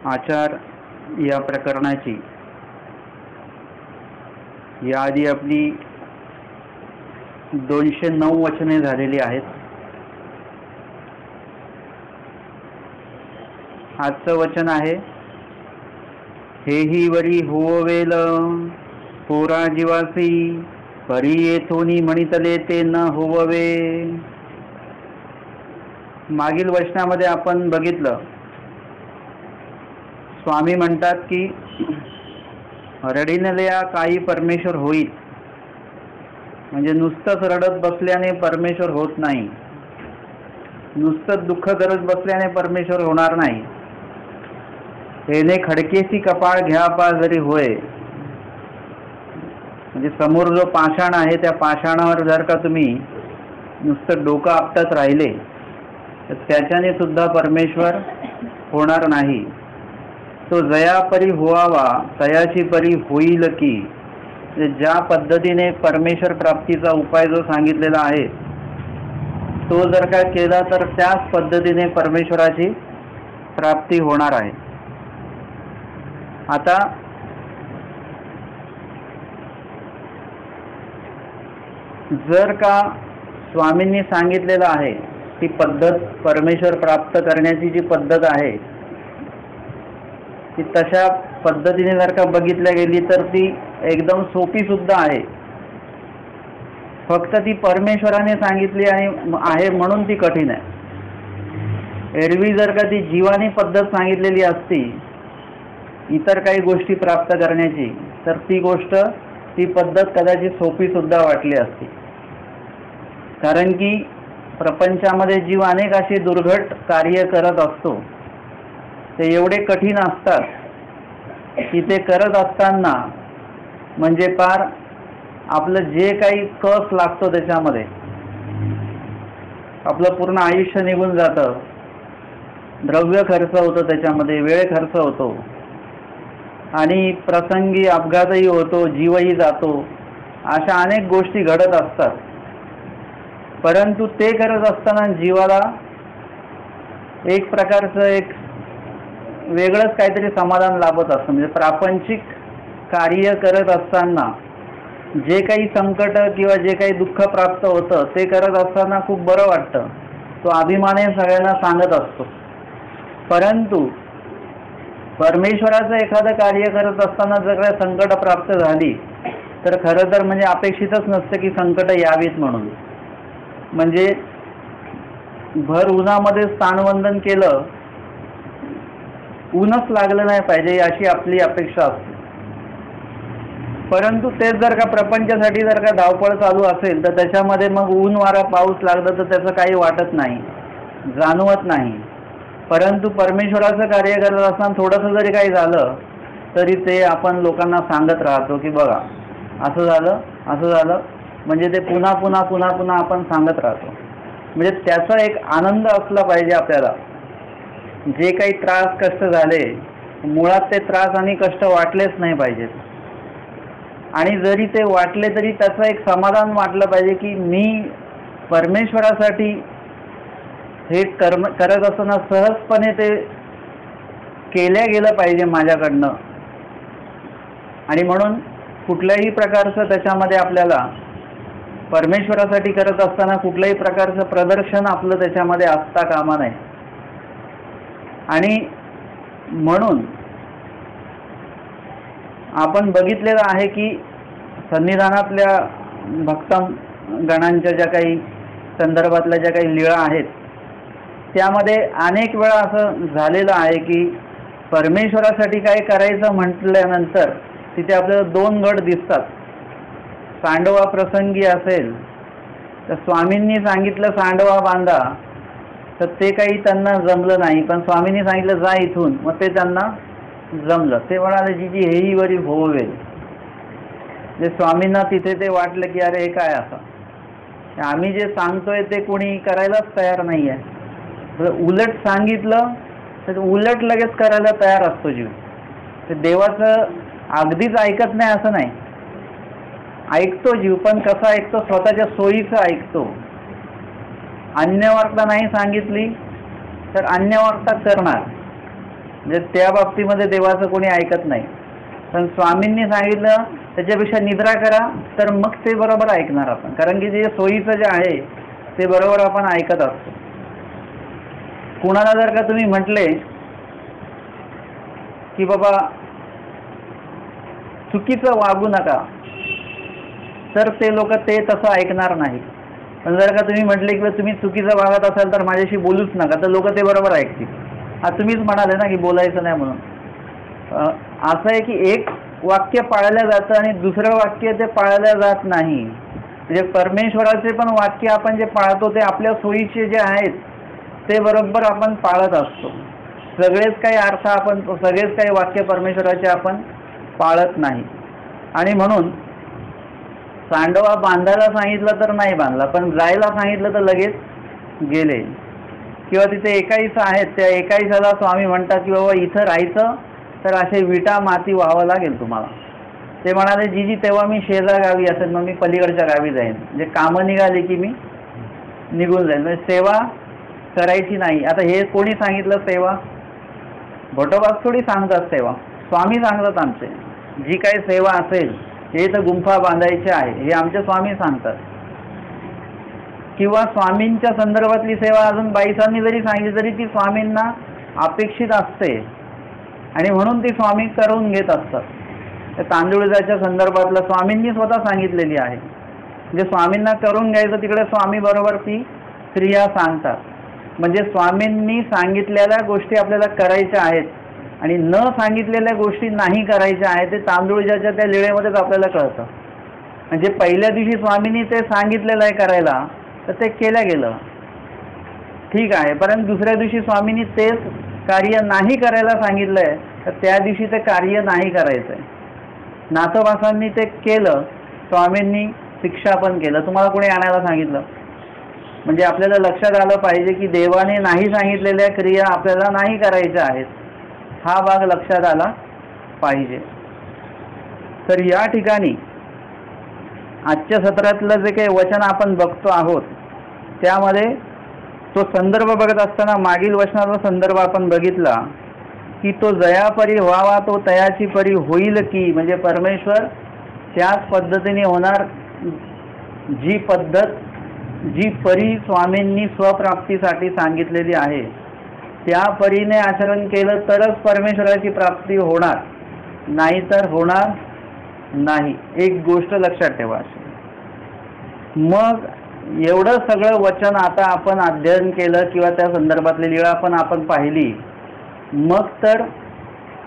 आचार या प्रकरणाची याआधी आपली 209 वचने झालेली आहेत. आजचं वचन आहे, हेही वरी होवेल पोरा जीवासी परी येथोनी म्हणितले ते न होववे. मागील वचनामध्ये आपण बघितलं, स्वामी म्हणतात की रडीनल्या काही परमेश्वर होईल. म्हणजे नुसतंच रडत बसल्याने परमेश्वर होत नाही, नुसतंच दुःख करत बसल्याने परमेश्वर होणार नाही. हेने खडकेसी कपाळ घ्या पा जरी होय. म्हणजे समोर जो पाषाण आहे त्या पाषाणावर जर का तुम्ही नुसतं डोकं आपटत राहिले तर त्याच्याने सुद्धा परमेश्वर होणार नाही. तो जया परी होवावा तयाची परी होईल की. ज्या पद्धतीने परमेश्वर प्राप्तीचा उपाय जो सांगितलेला आहे तो जर का केला तर त्याच पद्धतीने परमेश्वराची प्राप्ती होणार आहे. आता जर का स्वामींनी सांगितलेलं आहे ती पद्धत, परमेश्वर प्राप्त करण्याची जी पद्धत आहे ती तशा पद्धतीने जर का बघितल्या गेली तर ती एकदम सोपी सुद्धा आहे. फक्त ती परमेश्वराने सांगितली आहे म्हणून ती कठीण आहे. एरवी जर का ती जीवानी पद्धत सांगितलेली असती इतर काही गोष्टी प्राप्त करण्याची तर ती पद्धत कदाचित सोपी सुद्धा वाटली असती. कारण की प्रपंचामध्ये जीव अनेक असे दुर्घट कार्य करत असतो, ते एवढे कठीण असतात की ते करत असताना म्हणजे पार आपलं जे काही कस लागतो त्याच्यामध्ये आपलं पूर्ण आयुष्य निघून जातं. द्रव्य खर्च होतो, त्याच्यामध्ये वेळ खर्च होतो आणि प्रसंगी अपघातही होतो, जीवही जातो. अशा अनेक गोष्टी घडत असतात. परंतु ते करत असताना जीवाला एक प्रकारचं एक वेगळंच काहीतरी समाधान लाभत असतं. म्हणजे प्रापंचिक कार्य करत असताना जे काही संकट किंवा जे काही दुःख प्राप्त होतं ते करत असताना खूप बरं वाटतं. तो अभिमाने सगळ्यांना सांगत असतो. परंतु परमेश्वराचं एखादं कार्य करत असताना जर काही संकट प्राप्त झाली तर खरं तर म्हणजे अपेक्षितच नसतं की संकट यावीत म्हणून. म्हणजे भर उन्हामध्ये स्थानवंदन केलं, ऊनच लागलं नाही पाहिजे अशी आपली अपेक्षा असते. परंतु तेच जर का प्रपंचासाठी जर का धावपळ चालू असेल तर त्याच्यामध्ये मग ऊन वारा पाऊस लागलं तर त्याचं काही वाटत नाही, जाणवत नाही. परंतु परमेश्वराचं कार्य करत असताना थोडंसं जरी काही झालं तरी ते आपण लोकांना सांगत राहतो की बघा असं झालं असं झालं. म्हणजे ते पुन्हा पुन्हा पुन्हा पुन्हा आपण सांगत राहतो. म्हणजे त्याचा एक आनंद असला पाहिजे आपल्याला. जे काही त्रास कष्ट झाले मुळात ते त्रास आणि कष्ट वाटलेच नाही पाहिजेत. आणि जरी ते वाटले तरी त्याचं एक समाधान वाटलं पाहिजे की मी परमेश्वरासाठी हे करत असताना सहजपणे ते केल्या गेलं पाहिजे माझ्याकडनं. आणि म्हणून कुठल्याही प्रकारचं त्याच्यामध्ये आपल्याला परमेश्वरासाठी करत असताना कुठल्याही प्रकारचं प्रदर्शन आपलं त्याच्यामध्ये असता कामा नये. आणि म्हणून आपण बघितलेलं आहे की सन्निधानातल्या भक्तगणांच्या ज्या काही संदर्भातल्या ज्या काही लीळा आहेत त्यामध्ये अनेक वेळा असं झालेलं आहे की परमेश्वरासाठी काय करायचं म्हटल्यानंतर तिथे आपल्याला दोन गट दिसतात. सांडवा प्रसंगी असेल तर स्वामींनी सांगितलं सांडवा बांधा तर ते काही त्यांना जमलं नाही. पण स्वामींनी सांगितलं जा इथून, मग ते त्यांना जमलं. ते म्हणाले जी हेही वरी होवेल. जे स्वामींना तिथे ते वाटलं की अरे हे काय असं, आम्ही जे सांगतोय ते कोणी करायलाच तयार नाही आहे. उलट सांगितलं तर उलट लगेच करायला तयार असतो जीव. तर देवाचं अगदीच ऐकत नाही असं नाही, ऐकतो जीव. पण कसा ऐकतो, स्वतःच्या सोयीचं ऐकतो. अन्य वार्ता नाही सांगितली तर अन्य वार्ता करणार. म्हणजे त्या बाबतीमध्ये देवाचं कोणी ऐकत नाही. पण स्वामींनी सांगितलं त्याच्यापेक्षा निद्रा करा, तर मग ते बरोबर ऐकणार आपण, कारण की जे सोयीचं जे आहे ते बरोबर आपण ऐकत असतो. कुणाला जर का तुम्ही म्हटले की बाबा चुकीचं वागू नका, तर ते लोक ते तसं ऐकणार नाही. पण जर का तुम्ही म्हटले की तुम्ही चुकीचं वागत असाल तर माझ्याशी बोलूच नका, तर लोक ते बरोबर ऐकतील. हा तुम्हीच म्हणाले ना की बोलायचं नाही म्हणून. असं आहे की एक वाक्य पाळलं जातं आणि दुसरं वाक्य ते पाळलं जात नाही. म्हणजे परमेश्वराचे पण वाक्य आपण जे पाळतो ते आपल्या सोयीचे जे आहेत ते बरोबर आपण पाळत असतो. सगळेच काही अर्थ आपण, सगळेच काही वाक्य परमेश्वराचे आपण पाळत नाही. आणि म्हणून सांडवा बांधायला सांगितलं तर नाही बांधला, पण जायला सांगितलं तर लगेच गेले. किंवा तिथे एकाईस आहेत, त्या एकाईसाला स्वामी म्हणतात की बाबा इथं राहायचं तर असे विटा माती व्हावं लागेल तुम्हाला. ते म्हणाले जीजी तेव्हा मी शेजार गावी असेल, मग मी पलीकडच्या गावी जाईन. म्हणजे कामं निघाली की मी निघून जाईन. म्हणजे सेवा करायची नाही. आता हे कोणी सांगितलं सेवा? भटोबाच थोडी सांगतात सेवा, स्वामी सांगतात आमचे. जी काही सेवा असेल, हे तर गुंफा बांधायची आहे हे आमचे स्वामी सांगतात. किंवा स्वामींच्या संदर्भातली सेवा अजून बाईसांनी जरी सांगितली तरी ती स्वामींना अपेक्षित असते आणि म्हणून ती स्वामी करून घेत असतात. तांदूळजाच्या संदर्भातलं स्वामींनी स्वतः सांगितलेली आहे. म्हणजे स्वामींना करून घ्यायचं, तिकडे स्वामी बरोबर ती क्रिया सांगतात. म्हणजे स्वामींनी सांगितलेल्या गोष्टी आपल्याला करायच्या आहेत आणि न सांगितलेल्या गोष्टी नाही करायच्या आहेत, ते तांदूळजाच्या त्या लिळेमध्येच आपल्याला कळतं. म्हणजे पहिल्या दिवशी स्वामींनी ते सांगितलेलं आहे करायला, तर ते केलं गेलं, ठीक आहे. परंतु दुसऱ्या दिवशी स्वामींनी तेच कार्य नाही करायला सांगितलं आहे, तर त्या दिवशी ते कार्य नाही करायचं आहे. नाथवासांनी ते केलं, स्वामींनी शिक्षा पण केलं. तुम्हाला कोणी आणायला सांगितलं? म्हणजे आपल्याला लक्षात आलं पाहिजे की देवाने नाही सांगितलेल्या क्रिया आपल्याला नाही करायच्या आहेत, हा भाग लक्षात आला पाहिजे. तर या ठिकाणी आजच्या सत्रातलं जे काही वचन आपण बघतो आहोत त्यामध्ये तो संदर्भ बघत असताना मागील वचनाचा संदर्भ आपण बघितला की तो जयापरी व्हावा तो तयाची परी होईल की, म्हणजे परमेश्वर त्याच पद्धतीने होणार जी पद्धत, जी परी स्वामींनी स्वप्राप्तीसाठी सांगितलेली आहे त्या परीने आचरण केलं तरच परमेश्वराची प्राप्ती होणार, नाहीतर होणार नाही. एक गोष्ट लक्षात ठेवा. मग एवढं सगळं वचन आता आपण अध्ययन केलं किंवा त्या संदर्भातली लीळा पण आपण पाहिली, मग तर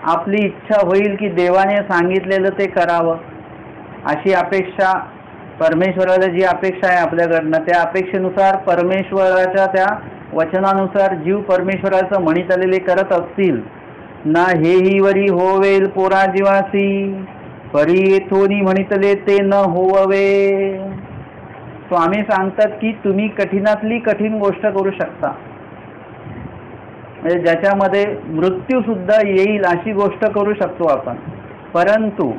आपली इच्छा होईल की देवाने सांगितलेलं ते करावं अशी अपेक्षा, परमेश्वराला जी अपेक्षा आहे आपल्याकडनं त्या अपेक्षेनुसार परमेश्वराच्या त्या वचनानुसार जीव परमेश्वराचं म्हणीत आलेले करत असतील ना, हेही वरी होवेल पोरा जीवासी परी येथोनी म्हणितले ते न होवे. स्वामी सांगतात की तुम्ही कठीणातली कठीण गोष्ट करू शकता, म्हणजे ज्याच्यामध्ये मृत्यू सुद्धा येईल अशी गोष्ट करू शकतो आपण, परंतु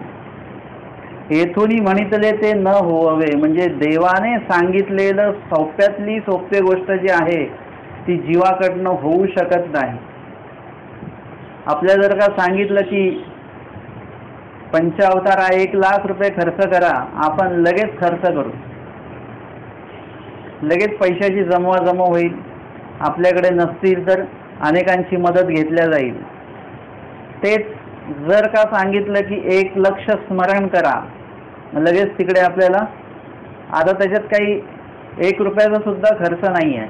येथोनी म्हणितले ते न होवे, म्हणजे देवाने सांगितलेलं सोप्यातली सोपी गोष्ट जी आहे ती जीवाकडनं होऊ शकत नाही. आपल्या जर का सांगितलं की पंचावतारा 1,00,000 रुपये खर्च करा, आपण लगेच खर्च करू, लगेच पैशाची जमवाजमव होईल. आपल्याकडे नसतील तर अनेकांची मदत घेतल्या जाईल. तेच जर का सांगितलं की 1,00,000 स्मरण करा, लगेच तिकडे आपल्याला आता त्याच्यात काही 1 रुपयाचा सुद्धा खर्च नाही आहे,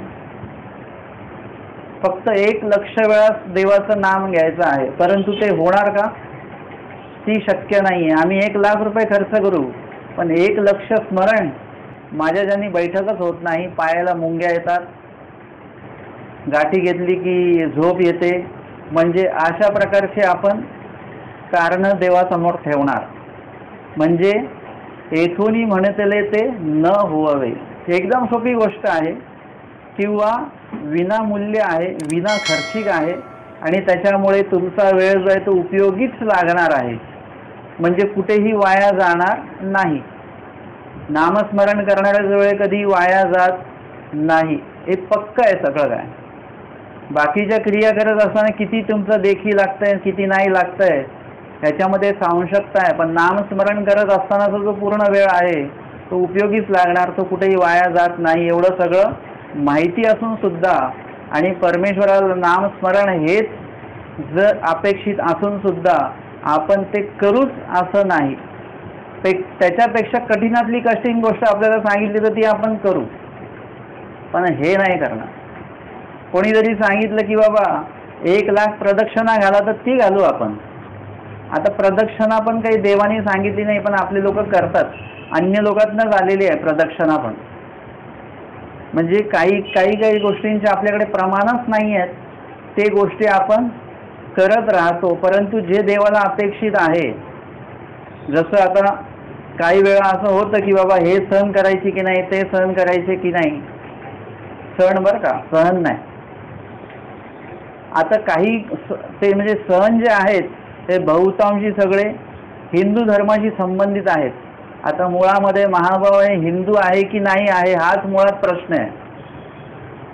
फक्त 1,00,000 वेळा देवाचं नाम घ्यायचं आहे. परंतु ते होणार का? ती शक्य नाही आहे. आम्ही 1,00,000 रुपये खर्च करू, पण 1,00,000 स्मरण माझ्या ज्यांनी बैठकच होत नाही. पायाला मुंग्या येतात, गाठी घेतली की झोप येते, म्हणजे अशा प्रकारचे आपण कारणं देवासमोर ठेवणार. म्हणजे येथूनही म्हणतले ते न होवे, एकदम सोपी गोष्ट आहे किंवा विनामूल्य आहे, विना खर्चिक आहे आणि त्याच्यामुळे तुमचा वेळ जो आहे तो उपयोगीच लागणार आहे, म्हणजे कुठेही वाया जाणार नाही. नामस्मरण करणाऱ्या वेळ कधी वाया जात नाही, हे पक्क आहे सगळं काय. बाकीच्या क्रिया करत असताना किती तुमचं देखी लागतंय किती नाही लागतंय ह्याच्यामध्ये सांशकता आहे, पण नामस्मरण करत असतानाचा जो पूर्ण वेळ आहे तो उपयोगीच लागणार, तो कुठेही वाया जात नाही. एवढं सगळं माहिती असून सुद्धा आणि परमेश्वराला नामस्मरण हेच जर अपेक्षित असून सुद्धा आपण ते करूच असं नाही. त्याच्यापेक्षा कठीणातली कठीण गोष्ट आपल्याला सांगितली तर ती आपण करू, पण हे नाही करणार. कोणी जरी सांगितलं की बाबा 1,00,000 प्रदक्षिणा घाला तर ती घालू आपण. आता प्रदक्षिणा पण काही देवाने सांगितली नाही, पण आपले लोक करतात. अन्य लोकांतूनच आलेली आहे प्रदक्षिणा पण. म्हणजे काही गोष्टींचे आपल्याकडे प्रमाणच नाही आहेत, ते गोष्टी आपण करत राहतो. परंतु जे देवाला अपेक्षित आहे, जसं आता काही वेळा असं होतं की बाबा हे सहन करायचे की नाही, ते सहन करायचे की नाही. सहन बरं का, सहन नाही. आता काही ते म्हणजे सहन जे आहेत ते बहुतांशी सगळे हिंदू धर्माशी संबंधित आहेत. आता मुळामध्ये महानुभाव हे हिंदू आहे की नाही आहे हाच मुळात प्रश्न आहे.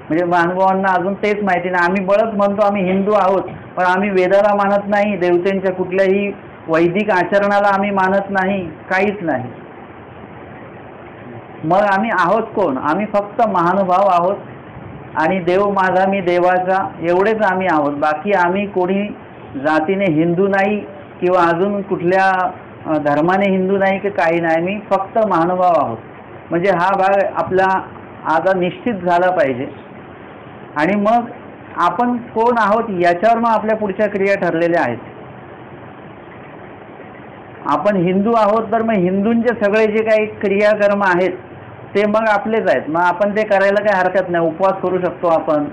म्हणजे महानुभावांना अजून तेच माहिती नाही. आम्ही बळच म्हणतो आम्ही हिंदू आहोत, पण आम्ही वेदाला मानत नाही, देवतेंच्या कुठल्याही वैदिक आचरणाला आम्ही मानत नाही, काहीच नाही. मग आम्ही आहोत कोण? आम्ही फक्त महानुभाव आहोत आणि देव माझा मी देवाचा, एवढेच आम्ही आहोत. बाकी आम्ही कोणी जातीने हिंदू नाही किंवा अजून कुठल्या धर्माने हिंदू नाही की काही नाही. मी फक्त महानुभाव आहोत. म्हणजे हा भाग आपला आता निश्चित झाला पाहिजे. आणि मग आपण कोण आहोत याच्यावर मग आपल्या पुढच्या क्रिया ठरलेल्या आहेत. आपण हिंदू आहोत तर मग हिंदूंचे सगळे जे काही क्रियाकर्म आहेत ते मग आपलेच आहेत. मग आपण ते करायला काही हरकत नाही. उपवास करू शकतो आपण,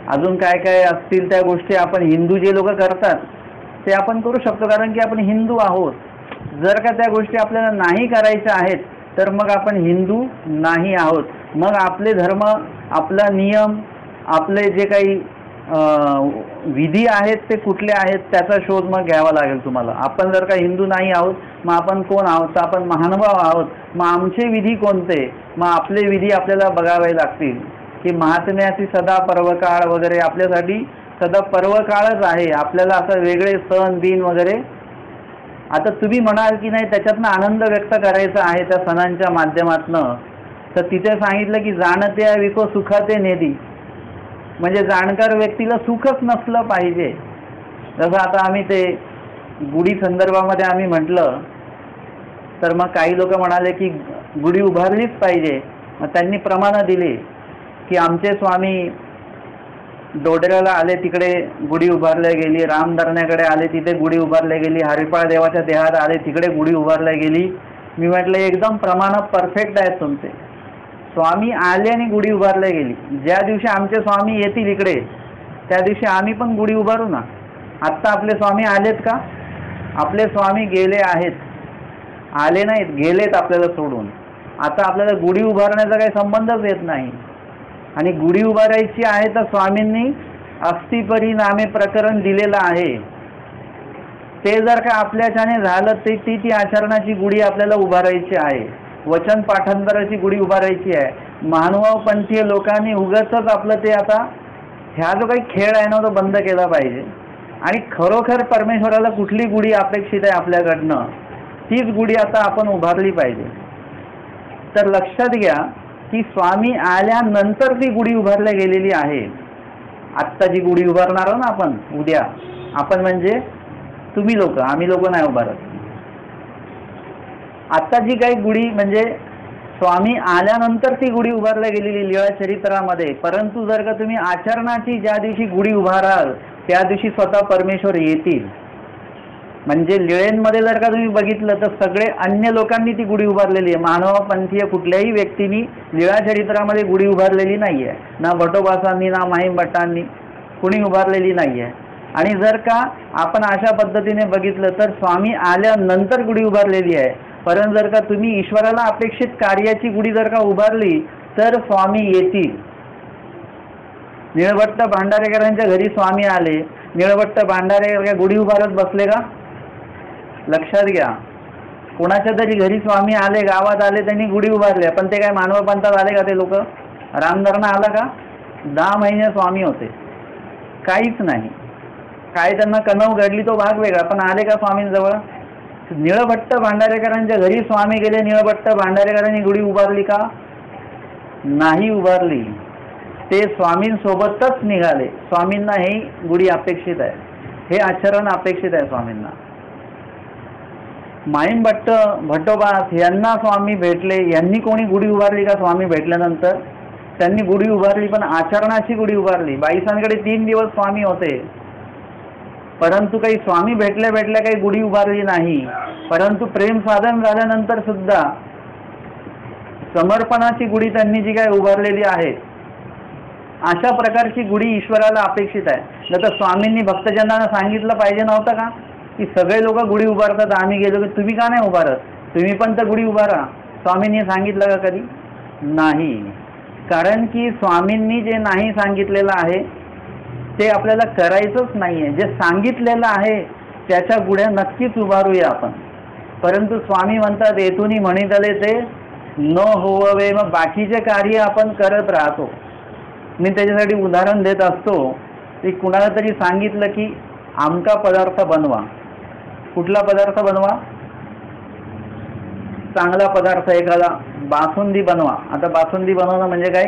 अजून काय काय असतील त्या गोष्टी आपण हिंदू जे लोक करतात ते आपण करू शकतो, कारण की आपण हिंदू आहोत. जर का त्या गोष्टी आपल्याला नाही करायच्या आहेत तर मग आपण हिंदू नाही आहोत. मग आपले धर्म, आपला नियम, आपले जे काही विधी आहेत ते कुठले आहेत त्याचा शोध मग घ्यावा लागेल तुम्हाला. आपण जर का हिंदू नाही आहोत मग आपण कोण आहोत? तर आपण महानुभाव आहोत. मग आमचे विधी कोणते? मग आपले विधी आपल्याला बघावे लागतील की महात्म्याची सदा पर्वकाळ वगैरे आपल्यासाठी सदा पर्वकाळच आहे. आपल्याला असं वेगळे सण दिन वगैरे. आता तुम्ही म्हणाल की नाही त्याच्यातनं आनंद व्यक्त करायचा आहे त्या सणांच्या माध्यमातनं, तर तिथे सांगितलं की जाणते विको सुखाते नेदी. म्हणजे जाणकार व्यक्तीला सुखच नसलं पाहिजे. जसं आता आम्ही ते गुढी संदर्भामध्ये आम्ही म्हटलं तर मग काही लोक म्हणाले की गुढी उभारलीच पाहिजे. मग त्यांनी प्रमाणं दिली की आमचे स्वामी डोडऱ्याला आले तिकडे गुढी उभारल्या गेली, रामधरण्याकडे आले तिथे गुढी उभारल्या गेली, हरिपाळ देवाच्या देहात आले तिकडे गुढी उभारल्या गेली. मी म्हटलं एकदम प्रमाण परफेक्ट आहेत तुमचे. स्वामी आले आणि गुढी उभारल्या गेली. ज्या दिवशी आमचे स्वामी येतील इकडे त्या दिवशी आम्ही पण गुढी उभारू ना. आत्ता आपले स्वामी आलेत का? आपले स्वामी गेले आहेत, आले नाहीत, गेलेत आपल्याला सोडून. आता आपल्याला गुढी उभारण्याचा काही संबंधच येत नाही. आणि गुढी उभारायची आहे तर स्वामींनी अस्थिपरी नामे प्रकरण दिलेलं आहे. ते जर का आपल्याच्याने झालं ते ती आचरणाची गुढी आपल्याला उभारायची आहे. वचन पाठांतराची गुढी उभारायची आहे. महानुभाव पंथीय लोकांनी उगाचच आपलं ते आता ह्या जो काही खेळ आहे ना तो बंद केला पाहिजे. आणि खरोखर परमेश्वराला कुठली गुढी अपेक्षित आहे आपल्याकडनं तीच गुढी आता आपण उभारली पाहिजे. तर लक्षात घ्या की स्वामी आल्यानंतर ती गुढी उभारल्या गेलेली आहे. आत्ता जी गुढी उभारणार आहोत ना आपण उद्या, आपण म्हणजे तुम्ही लोक, आम्ही लोक नाही उभारत. आता जी काही गुढी म्हणजे स्वामी आल्यानंतर ती गुढी उभारल्या गेलेली लीळा चरित्रामध्ये. परंतु जर का तुम्ही आचरणाची ज्या दिवशी गुढी उभाराल त्या दिवशी स्वतः परमेश्वर येतील. म्हणजे लीळेंमध्ये जर का तुम्ही बघितलं तर सगळे अन्य लोकांनी ती गुढी उभारलेली आहे. मानवपंथीय कुठल्याही व्यक्तींनी लीळा चरित्रामध्ये गुढी उभारलेली नाही आहे. ना भटोबासांनी ना माहीम भट्टांनी कुणी उभारलेली नाही आहे. आणि जर का आपण अशा पद्धतीने बघितलं तर स्वामी आल्यानंतर गुढी उभारलेली आहे. परंतु जर का तुम्ही ईश्वराला अपेक्षित कार्याची गुढी जर का उभारली तर स्वामी येतील. निळभट्ट भांडारेकरांच्या घरी स्वामी आले, निळभट्ट भांडारे गुढी उभारत बसले का? लक्षात घ्या, कोणाच्या तरी घरी स्वामी आले, गावात आले, त्यांनी गुढी उभारल्या, पण ते काय मानव पंथात आले का ते लोक? रामधरणा आला का? 10 महिने स्वामी होते. काहीच नाही. काय त्यांना कणव घडली तो भाग वेगळा, पण आले का स्वामींजवळ? निळभट्ट भांडारेकरांच्या घरी स्वामी गेले, निळभट्ट भांडारेकरांनी गुढी उभारली का? नाही उभारली. ते स्वामींसोबतच निघाले. स्वामींना ही गुढी अपेक्षित आहे, हे आचरण अपेक्षित आहे स्वामींना. माईंभट्ट भट्टोबास यांना स्वामी भेटले, यांनी कोणी गुढी उभारली का? स्वामी भेटल्यानंतर त्यांनी गुढी उभारली, पण आचरणाची गुढी उभारली. बाईसांकडे 3 दिवस स्वामी होते, परंतु काही स्वामी भेटल्या भेटल्या काही गुढी उभारली नाही. परंतु प्रेम साधन झाल्यानंतर सुद्धा समर्पणाची गुढी त्यांनी जी काय उभारलेली आहे, अशा प्रकारची गुढी ईश्वराला अपेक्षित आहे. नाही तर स्वामींनी भक्तजनांना सांगितलं पाहिजे नव्हतं का की सगळे लोक गुढी उभारतात, आम्ही गेलो की तुम्ही का नाही उभारत, तुम्ही पण तर गुढी उभारा? स्वामींनी सांगितलं का कधी? नाही. कारण की स्वामींनी जे नाही सांगितलेलं आहे ते आपल्याला करायचंच नाही आहे. जे सांगितलेलं आहे त्याच्या गुढ्या नक्कीच उभारूया आपण. परंतु स्वामी म्हणतात येथून म्हणितले ते न होवे, मग बाकीचे कार्य आपण करत राहतो. मी त्याच्यासाठी उदाहरण देत असतो की कुणाला तरी सांगितलं की आमका पदार्थ बनवा, कुठला पदार्थ बनवा? चांगला पदार्थ एखादा, बासुंदी बनवा. आता बासुंदी बनवणं म्हणजे काय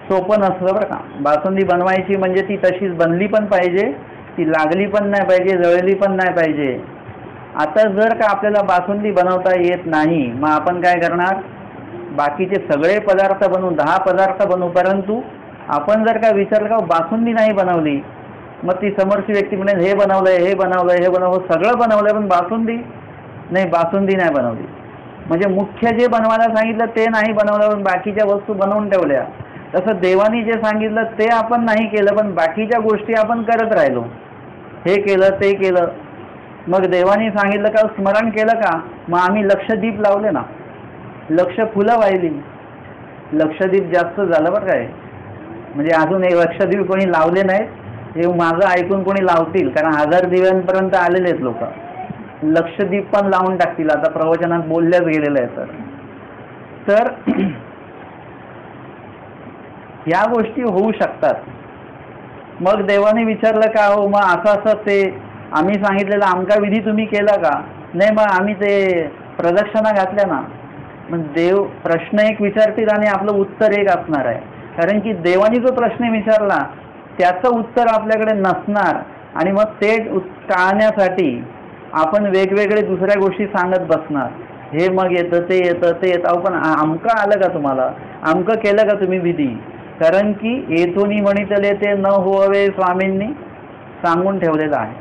सोपं नसतं बरं का. बासुंदी बनवायची म्हणजे ती तशीच बनली पण पाहिजे, ती लागली पण नाही पाहिजे, जळली पण नाही पाहिजे. आता जर का आपल्याला बासुंदी बनवता येत नाही, मग आपण काय करणार? बाकीचे सगळे पदार्थ बनवू, 10 पदार्थ बनवू, परंतु आपण जर का विचारलं का बासुंदी नाही बनवली, मग ती समोरची व्यक्ती म्हणेल हे बनवलंय, हे बनवलंय, हे बनवलं, सगळं बनवलंय, पण बासुंदी नाही, बासुंदी नाही बनवली. म्हणजे मुख्य जे बनवायला सांगितलं ते नाही बनवलं, पण बाकीच्या वस्तू बनवून ठेवल्या. तसं देवानी जे सांगितलं ते आपण नाही केलं, पण बाकीच्या गोष्टी आपण करत राहिलो, हे केलं ते केलं. मग देवानी सांगितलं का स्मरण केलं का? मग आम्ही लक्षदीप लावले ना, लक्ष फुलं वाहिली. लक्षदीप जास्त झालं बरं काय, म्हणजे अजून एक लक्षदीप कोणी लावले नाहीत, हे माझं ऐकून कोणी लावतील, कारण 1000 दिव्यांपर्यंत आलेले आहेत लोक. लक्षदीप पण लावून टाकतील, आता प्रवचनात बोलल्याच गेलेलं आहे. तर या गोष्टी होऊ शकतात. मग देवाने विचारलं का हो मग असं असं ते आम्ही सांगितलेलं आमका विधी तुम्ही केला का? नाही, मग आम्ही ते प्रदक्षिणा घातल्या ना. मग देव प्रश्न एक विचारतील आणि आपलं उत्तर एक असणार आहे, कारण की देवानी जो प्रश्न विचारला त्याचं उत्तर आपल्याकडे नसणार, आणि मग ते टाळण्यासाठी आपण वेगवेगळे दुसऱ्या गोष्टी सांगत बसणार. हे मग येतं ते येतं ते येतं, पण आमकं आलं का तुम्हाला? आमकं केलं का तुम्ही विधी? कारण की येथून म्हणितले ते न होवे स्वामींनी सांगून ठेवलेलं आहे.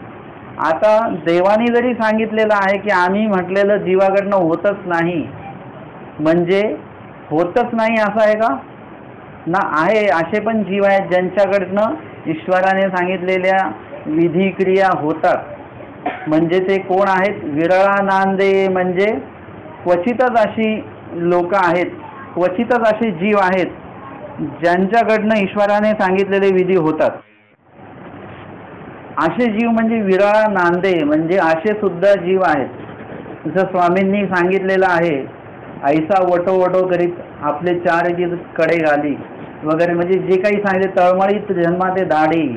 आता देवानी जरी सांगितलेलं आहे की आम्ही म्हटलेलं जीवाकडनं होतच नाही, म्हणजे होतच नाही असं आहे का? ना आहे. असे पण जीव आहेत ज्यांच्याकडनं ईश्वराने सांगितलेल्या विधी क्रिया होतात. म्हणजे ते कोण आहेत? विरळा नांदे, म्हणजे क्वचितच अशी लोक आहेत, क्वचितच असे जीव आहेत ज्यांच्याकडनं ईश्वराने सांगितलेले विधी होतात. असे जीव म्हणजे विरळा नांदे, म्हणजे असे सुद्धा जीव आहेत. जसं स्वामींनी सांगितलेलं आहे, ऐसा वटो वटो करीत आपले 4 कडे घाली वगैरे, म्हणजे जे काही सांगितले तळमळीत जन्माते दाढी,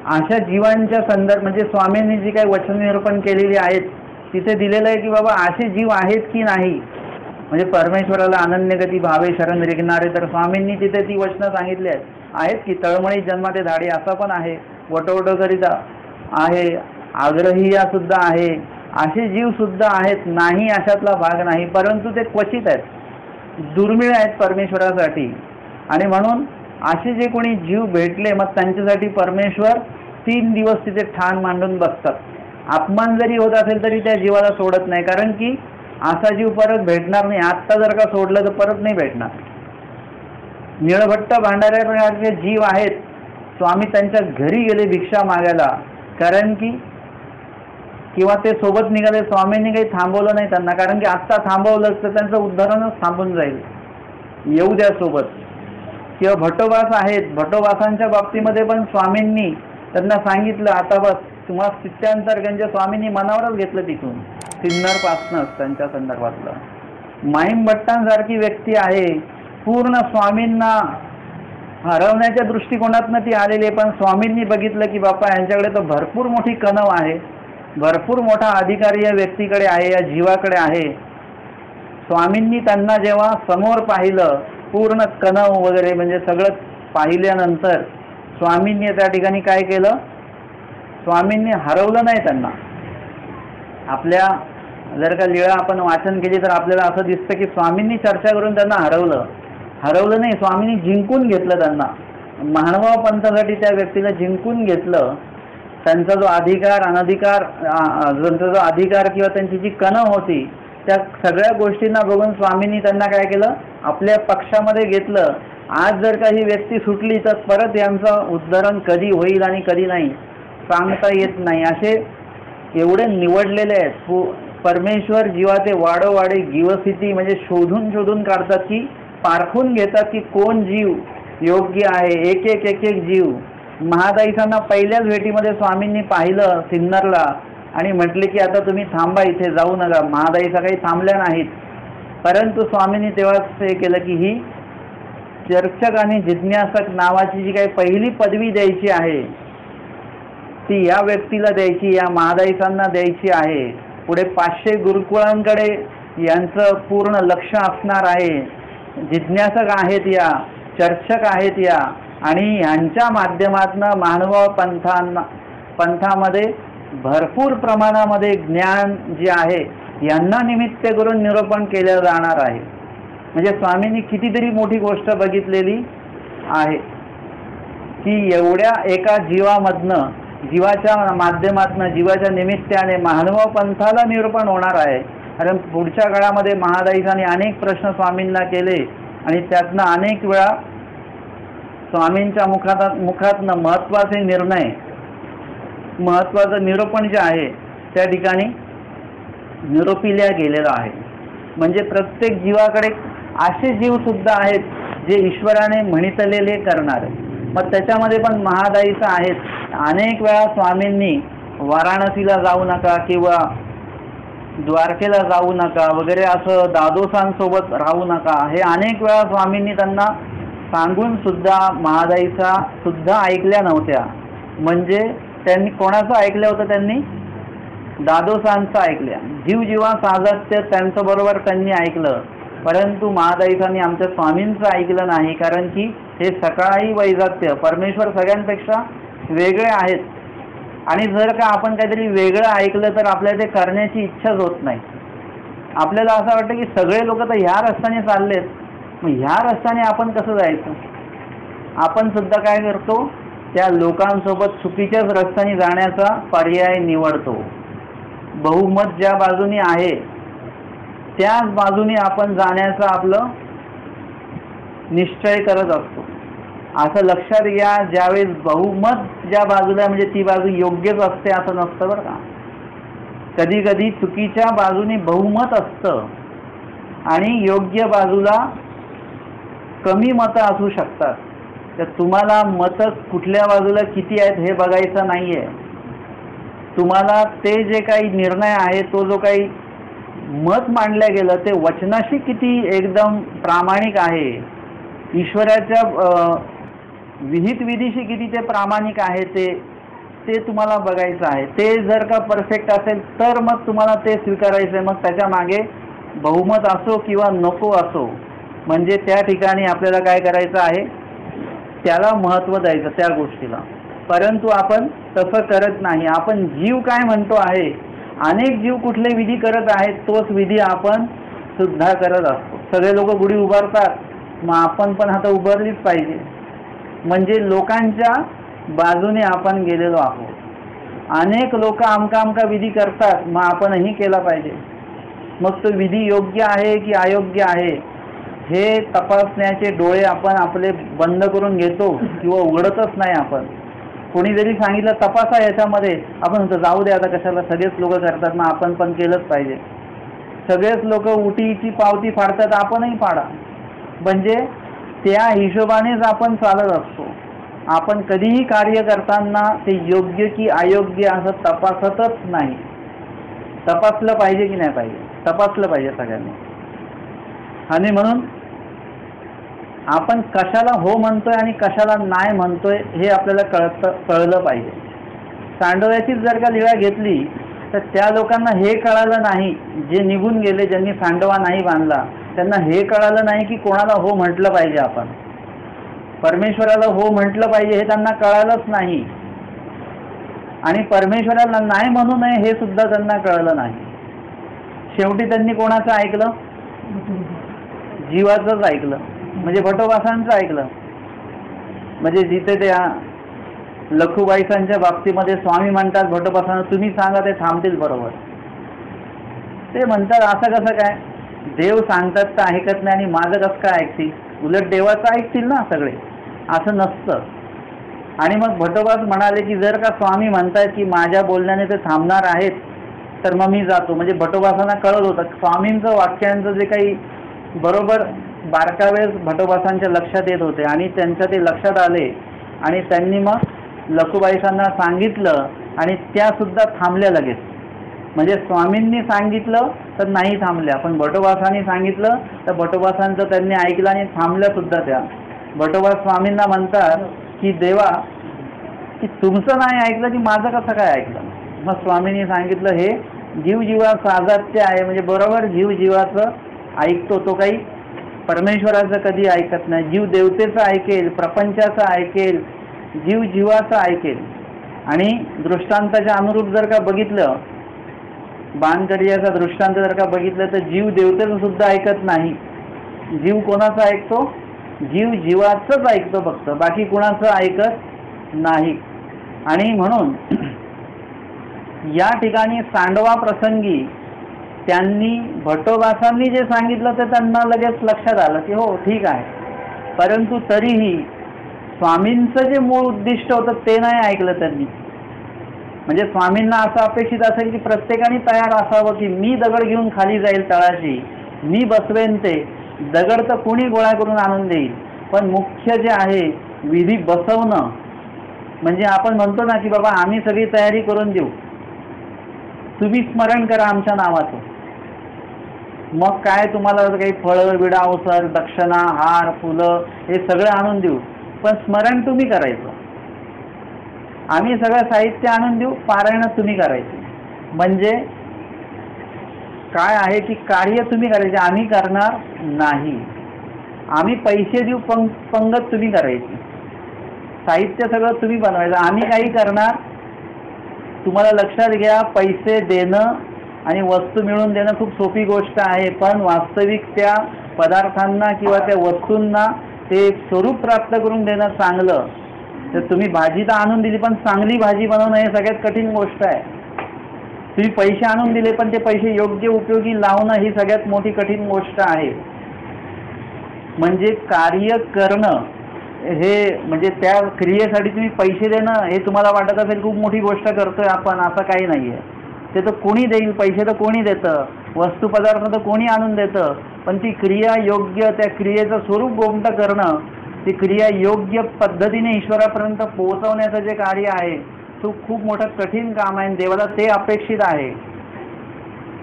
अशा जीवांच्या संदर्भ म्हणजे स्वामींनी जी काही वचन निरूपण केलेली आहेत तिथे दिलेलं आहे की बाबा असे जीव आहेत की नाही. म्हणजे परमेश्वराला अनन्यगती भावे शरण रिगणारे, तर स्वामींनी तिथे ती वचनं सांगितली आहेत की तळमळीत जन्माते दाढी असं पण आहे, वटोवटो करिता आहे, आग्रहीया सुद्धा आहे. असे जीव सुद्धा आहेत, नाही अशातला भाग नाही, परंतु ते क्वचित आहेत, दुर्मिळ आहेत परमेश्वरासाठी. आणि म्हणून असे जे कोणी जीव भेटले मग त्यांच्यासाठी परमेश्वर 3 दिवस तिथे ठाण मांडून बसतात. अपमान जरी होत असेल तरी त्या जीवाला सोडत नाही, कारण की असा जीव परत भेटणार नाही. आत्ता जर का सोडलं तर परत नाही भेटणार. निळभट्ट भांडाऱ्यासारखे जीव आहेत, स्वामी त्यांच्या घरी गेले भिक्षा मागायला, कारण की किंवा ते सोबत निघाले, स्वामींनी काही थांबवलं नाही त्यांना, कारण की आत्ता थांबवलं तर त्यांचं उद्धारणच थांबून जाईल, येऊ द्या सोबत. किंवा भट्टोबास आहेत, भट्टोबासांच्या बाबतीमध्ये पण स्वामींनी त्यांना सांगितलं आता बस तुम्हाला स्थित्यांतर्गंज, स्वामींनी मनावरच घेतलं तिथून सिन्नरपासनंच त्यांच्या संदर्भातलं. माईम भट्टांसारखी व्यक्ती आहे, पूर्ण स्वामींना हरवण्याच्या दृष्टिकोनातनं ती आलेली आहे, पण स्वामींनी बघितलं की बापा यांच्याकडे तर भरपूर मोठी कणव आहे, भरपूर मोठा अधिकारी या व्यक्तीकडे आहे, या जीवाकडे आहे. स्वामींनी त्यांना जेव्हा समोर पाहिलं, पूर्ण कणव वगैरे म्हणजे सगळं पाहिल्यानंतर स्वामींनी त्या ठिकाणी काय केलं, स्वामींनी हरवलं नाही त्यांना. आपल्या जर का लीळा आपण वाचन केली तर आपल्याला असं दिसतं की स्वामींनी चर्चा करून त्यांना हरवलं नाही, स्वामींनी जिंकून घेतलं त्यांना. महानुभाव पंथासाठी त्या व्यक्तीला जिंकून घेतलं. त्यांचा जो अधिकार अनधिकार, त्यांचा जो अधिकार किंवा त्यांची जी कणव होती त्या सगळ्या गोष्टींना बघून स्वामींनी त्यांना काय केलं, आपल्या पक्षामध्ये घेतलं. आज जर का ही व्यक्ती सुटली तर परत यांचं उद्धरण कधी होईल आणि कधी नाही सांगता येत नाही. असे एवढे निवडलेले आहेत. परमेश्वर जीवाचे वाडोवाडे जीवस्थिती म्हणजे शोधून काढतात, की पारखून घेतात की कोण जीव योग्य आहे. एक एक जीव. महादाईसांना पहिल्याच भेटीमध्ये स्वामींनी पाहिलं सिन्नरला आणि म्हटले की आता तुम्ही थांबा, इथे जाऊ नका. महादाईसा काही थांबल्या नाहीत, परंतु स्वामींनी तेव्हाच हे केलं की ही चर्चक आणि जिज्ञासक नावाची जी काही पहिली पदवी द्यायची आहे ती या व्यक्तीला द्यायची, या महादाईसांना द्यायची आहे. पुढे 500 गुरुकुळांकडे यांचं पूर्ण लक्ष असणार आहे. जिज्ञासक आहेत या, चर्चक आहेत या, आणि यांच्या माध्यमातून महानुभाव पंथामध्ये भरपूर प्रमाणामध्ये ज्ञान जे आहे यांना निमित्त करून निरूपण केलं जाणार आहे. म्हणजे स्वामींनी कितीतरी मोठी गोष्ट बघितलेली आहे की एवढ्या एका जीवामधनं, जीवाच्या माध्यमातून, जीवाच्या निमित्ताने महानुभाव पंथाला निरूपण होणार आहे. कारण पुढच्या काळामध्ये महादाईसांनी अनेक प्रश्न स्वामींना केले आणि त्यातनं अनेक वेळा स्वामींच्या मुखातनं महत्त्वाचे निर्णय, महत्त्वाचं निरूपण जे आहे त्या ठिकाणी निरोपिल्या गेलेलं आहे. म्हणजे प्रत्येक जीवाकडे असे जीवसुद्धा आहेत जे ईश्वराने म्हणितलेले करणारे. मग त्याच्यामध्ये पण महादाईसा आहेत. अनेक वेळा स्वामींनी वाराणसीला जाऊ नका किंवा द्वारकेला जाऊ नका वगैरे असं दादोसांसोबत राहू नका हे अनेक वेळा स्वामींनी त्यांना सांगून सुद्धा महादाईसा सुद्धा ऐकल्या नव्हत्या. म्हणजे त्यांनी कोणाचं ऐकलं होतं, त्यांनी दादोसांचं ऐकल्या. जीवा साधत्य त्यांचं बरोबर त्यांनी ऐकलं, परंतु महादाईसांनी आमच्या स्वामींचं ऐकलं नाही. कारण की हे सकाळी वैजात्य, परमेश्वर सगळ्यांपेक्षा वेगळे आहेत आणि जर का आपण काहीतरी वेगळं ऐकलं तर आपल्याला ते करण्याची इच्छाच होत नाही. आपल्याला असं वाटतं की सगळे लोक तर ह्या रस्त्याने चाललेत, मग ह्या रस्त्याने आपण कसं जायचं. आपण सुद्धा काय करतो, त्या लोकांसोबत चुकीच्याच रस्त्याने जाण्याचा पर्याय निवडतो. बहुमत ज्या बाजूने आहे त्याच बाजूने आपण जाण्याचा आपलं निश्चय करत असतो. असं लक्षात घ्या, ज्यावेळेस बहुमत ज्या बाजूला म्हणजे ती बाजू योग्यच असते असं नसतं बरं का. कधी कधी चुकीच्या बाजूने बहुमत असतं आणि योग्य बाजूला कमी मतं असू शकतात. तर तुम्हाला मतं कुठल्या बाजूला किती आहेत हे बघायचं नाही आहे. तुम्हाला ते जे काही निर्णय आहे, तो जो काही मत मांडलं गेलं ते वचनाशी किती एकदम प्रामाणिक आहे, ईश्वराच्या विहित विधीशी किती ते प्रामाणिक आहे ते तुम्हाला बघायचं आहे. ते जर का परफेक्ट असेल तर मग तुम्हाला ते स्वीकारायचं आहे. मग त्याच्या मागे बहुमत असो किंवा नको असो, म्हणजे त्या ठिकाणी आपल्याला काय करायचं आहे, त्याला महत्त्व द्यायचं त्या गोष्टीला. परंतु आपण तसं करत नाही. आपण जीव काय म्हणतो आहे, अनेक जीव कुठले विधी करत आहेत तोच विधी आपण सुद्धा करत असतो. सगळे लोक गुढी उभारतात, मग आपण पण आता उभारलीच पाहिजे. म्हणजे लोकांच्या बाजूने आपण गेलेलो आहोत. अनेक लोक आमका विधी करतात, मग आपणही केला पाहिजे. मग तो विधी योग्य आहे की अयोग्य आहे हे तपासण्याचे डोळे आपण आपले बंद करून घेतो किंवा उघडतच नाही. आपण कोणी जरी सांगितलं तपासा याच्यामध्ये, आपण म्हणतो जाऊ दे आता कशाला, सगळेच लोक करतात मग आपण पण केलंच पाहिजे. सगळेच लोक उटीची पावती फाडतात, आपणही फाडा. म्हणजे त्या हिशोबानेच आपण चालत असतो. आपण कधीही कार्य करताना ते योग्य की अयोग्य असं तपासतच नाही. तपासलं पाहिजे की नाही पाहिजे, तपासलं पाहिजे सगळ्यांनी. आणि म्हणून आपण कशाला हो म्हणतोय आणि कशाला नाही म्हणतोय हे आपल्याला कळलं पाहिजे. सांडव्याचीच जर का लीळा घेतली तर त्या लोकांना हे कळालं नाही, जे निघून गेले, ज्यांनी सांडवा नाही बांधला, त्यांना हे कळालं नाही की कोणाला हो म्हटलं पाहिजे. आपण परमेश्वराला हो म्हटलं पाहिजे हे त्यांना कळालंच नाही, आणि परमेश्वराला नाही म्हणू नये हे सुद्धा त्यांना कळलं नाही. शेवटी त्यांनी कोणाचं ऐकलं? जीवाचंच ऐकलं, म्हणजे भटोबासांचं ऐकलं. म्हणजे जिथे त्या लखुबाईसांच्या बाबतीमध्ये स्वामी म्हणतात भटोबासांना, तुम्ही सांगा ते थांबतील बरोबर. ते म्हणतात असं कसं काय, देव सांगतात तर ऐकत नाही आणि माझं कसं काय ऐकतील, उलट देवाचं ऐकतील ना सगळे, असं नसतं. आणि मग भटोबास म्हणाले की जर का स्वामी म्हणतायत की माझ्या बोलण्याने ते थांबणार आहेत तर मग मी जातो. म्हणजे भटोबासांना कळत होतं स्वामींचं वाक्यांचं जे काही बरोबर बारकावेस भटोबासांच्या लक्षात येत होते, आणि त्यांच्या ते लक्षात आले आणि त्यांनी मग लखुबाईसांना सांगितलं आणि त्या सुद्धा थांबल्या लगेच. म्हणजे स्वामींनी सांगितलं तर नाही थांबल्या, पण भटोबासांनी सांगितलं तर भटोबासांचं त्यांनी ऐकलं आणि थांबल्या सुद्धा त्या. भटोबा स्वामींना म्हणतात की देवा, की तुमचं नाही ऐकलं की माझं कसं काय ऐकलं. मग स्वामींनी सांगितलं हे जीवजीवा साजात्य आहे, म्हणजे बरोबर जीव जीवाचं ऐकतो, तो काही परमेश्वराचं कधी ऐकत नाही. जीव देवतेचं ऐकेल, प्रपंचाचं ऐकेल, जीव जीवाचं ऐकेल. आणि दृष्टांताच्या अनुरूप जर का बघितलं, बाणकरियाचा दृष्टांत जर का बघितलं तर जीव देवतेचं सुद्धा ऐकत नाही. जीव कोणाचं ऐकतो? जीव जीवाचंच ऐकतो फक्त, बाकी कुणाचं ऐकत नाही. आणि म्हणून या ठिकाणी सांडवा प्रसंगी त्यांनी भटोबासांनी जे सांगितलं ते त्यांना लगेच लक्षात आलं की हो ठीक आहे, परंतु तरीही स्वामींचं जे मूळ उद्दिष्ट होतं ते नाही ऐकलं त्यांनी. म्हणजे स्वामींना असं अपेक्षित असेल की प्रत्येकाने तयार असावं की मी दगड घेऊन खाली जाईल तळाशी, मी बसवेन ते दगड तर कोणी गोळा करून आणून देईल, पण मुख्य जे आहे विधी बसवणं. म्हणजे आपण म्हणतो ना की बाबा आम्ही सगळी तयारी करून देऊ, तुम्ही स्मरण करा आमच्या नावाचं, मग काय तुम्हाला काही फळं विडा अवसर दक्षिणा हार फुलं हे सगळं आणून देऊ, पण स्मरण तुम्ही करायचं. आम्ही सगळं साहित्य आणून देऊ, पारायण तुम्ही करायची. म्हणजे काय आहे की कार्य तुम्ही करायचे, आम्ही करणार नाही. आम्ही पैसे देऊ, पंगत तुम्ही करायची, साहित्य सगळं तुम्ही बनवायचं, आम्ही काही करणार. तुम्हाला लक्षात घ्या, पैसे देणं आणि वस्तू मिळवून देणं खूप सोपी गोष्ट आहे, पण वास्तविक त्या पदार्थांना किंवा त्या वस्तूंना ते स्वरूप प्राप्त करून देणं चांगलं. तर तुम्ही भाजी तर आणून दिली, पण चांगली भाजी बनवणं हे सगळ्यात कठीण गोष्ट आहे. तुम्ही पैसे आणून दिले, पण ते पैसे योग्य उपयोगी लावणं ही सगळ्यात मोठी कठीण गोष्ट आहे. म्हणजे कार्य करणं हे म्हणजे त्या क्रियेसाठी तुम्ही पैसे देणं हे तुम्हाला वाटत असेल खूप मोठी गोष्ट करतोय आपण, असं काही नाही आहे. ते तर कोणी देईल, पैसे तर कोणी देतं, वस्तू पदार्थ तर कोणी आणून देतं, पण ती क्रिया योग्य, त्या क्रियेचं स्वरूप गोमटं करणं, ती क्रिया योग्य पद्धतीने ईश्वरापर्यंत पोहोचवण्याचं जे कार्य आहे तो खूप मोठं कठीण काम आहे. देवाला ते अपेक्षित आहे.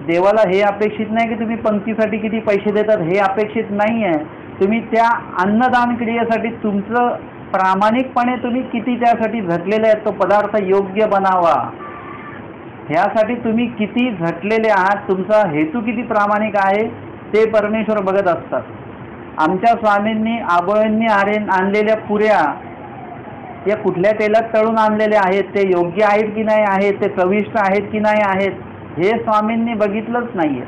देवाला हे अपेक्षित नाही की तुम्ही पंक्तीसाठी किती पैसे देतात, हे अपेक्षित नाही आहे. तुम्ही त्या अन्नदान क्रियेसाठी तुमचं प्रामाणिकपणे तुम्ही किती त्यासाठी झटलेले आहेत, तो पदार्थ योग्य बनावा ह्यासाठी तुम्ही किती झटलेले आहात, तुमचा हेतू किती प्रामाणिक आहे ते परमेश्वर बघत असतात. आमच्या स्वामींनी आबोळींनी आणलेल्या पुऱ्या या कुठल्या तेलात तळून आणलेल्या आहेत, ते योग्य आहेत की नाही आहेत, ते चविष्ट आहेत की नाही आहेत, हे स्वामींनी बघितलंच नाहीये.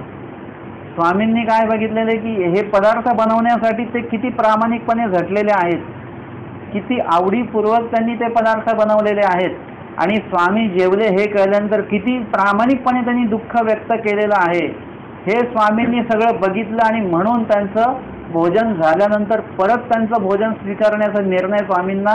स्वामींनी काय बघितलेले की हे पदार्थ बनवण्यासाठी ते किती प्रामाणिकपणे झटलेले आहेत, किती आवडीपूर्वक त्यांनी ते पदार्थ बनवलेले आहेत. आणि स्वामी जेवले हे कळल्यानंतर किती प्रामाणिकपणे त्यांनी दुःख व्यक्त केलेलं आहे हे स्वामींनी सगळं बघितलं. आणि म्हणून त्यांचं भोजन झाल्यानंतर परत त्यांचं भोजन स्वीकारण्याचा निर्णय स्वामींना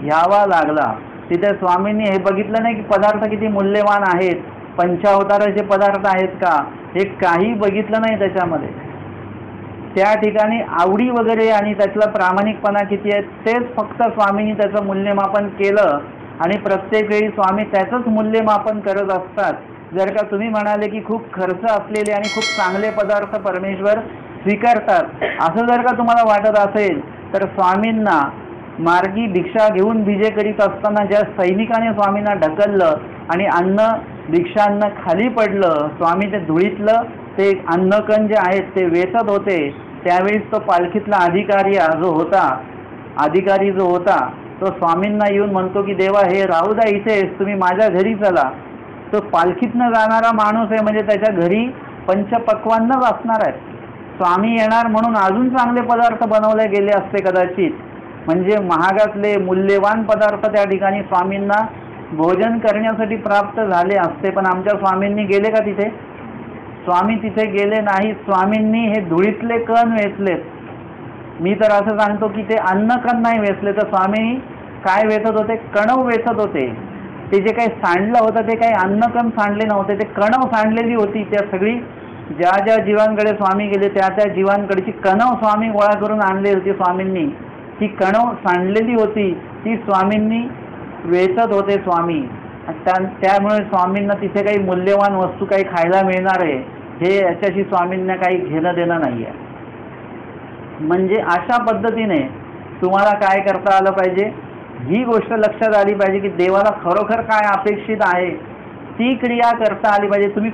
घ्यावा लागला. तिथे स्वामींनी हे बघितलं नाही की पदार्थ किती मूल्यवान आहेत, पंचावताराचे पदार्थ आहेत का, हे काही बघितलं नाही त्याच्यामध्ये. त्या ठिकाणी आवडी वगैरे आणि त्यातला प्रामाणिकपणा किती आहे तेच फक्त स्वामींनी त्याचं मूल्यमापन केलं. आणि प्रत्येक वेळी स्वामी त्याचंच मूल्यमापन करत असतात. जर का तुम्ही म्हणाले की खूप खर्च असलेले आणि खूप चांगले पदार्थ परमेश्वर स्वीकारतात, असं जर का तुम्हाला वाटत असेल तर स्वामींना मार्गी भिक्षा घेऊन भिजे करीत असताना ज्या सैनिकाने स्वामींना ढकललं आणि भिक्षान्न खाली पडलं, स्वामी ते धुळीतलं ते अन्नकण जे आहेत ते वेचत होते, त्यावेळेस तो पालखीतला अधिकारी जो होता तो स्वामींना येऊन म्हणतो की देवा हे राहू द्या इथेच, तुम्ही माझ्या घरी चला. तो पालखीतनं जाणारा माणूस आहे म्हणजे त्याच्या घरी पंचपक्वान्नच असणार आहेत. स्वामी येणार म्हणून अजून चांगले पदार्थ बनवले गेले असते कदाचित, म्हणजे महागातले मूल्यवान पदार्थ त्या ठिकाणी स्वामींना भोजन करण्यासाठी प्राप्त झाले असते. पण आमच्या स्वामींनी गेले का तिथे? स्वामी तिथे गेले नाही. स्वामींनी हे धुळीतले कण वेचलेत. मी तर असं सांगतो की ते अन्नकण नाही वेचले, तर स्वामी काय वेचत होते? कणव वेचत होते. ते जे काही सांडलं होतं ते काही अन्नकण सांडले नव्हते, ते कणव सांडलेली होती. त्या सगळी ज्या ज्या जीवांकडे स्वामी गेले त्या त्या जीवांकडची कणव स्वामी गोळा करून आणली होती स्वामींनी. ती कणव सांडलेली होती, ती स्वामींनी वेचत होते स्वामी. त्यामुळे स्वामींना तिथे काही मूल्यवान वस्तू काही खायला मिळणार आहे हे याच्याशी स्वामींना काही घेणं देणं नाही आहे. म्हणजे अशा पद्धतीने तुम्हाला काय करता आलं पाहिजे, ही गोष्ट लक्षात आली पाहिजे की देवाला खरोखर काय अपेक्षित आहे ती क्रिया करता आली पाहिजे.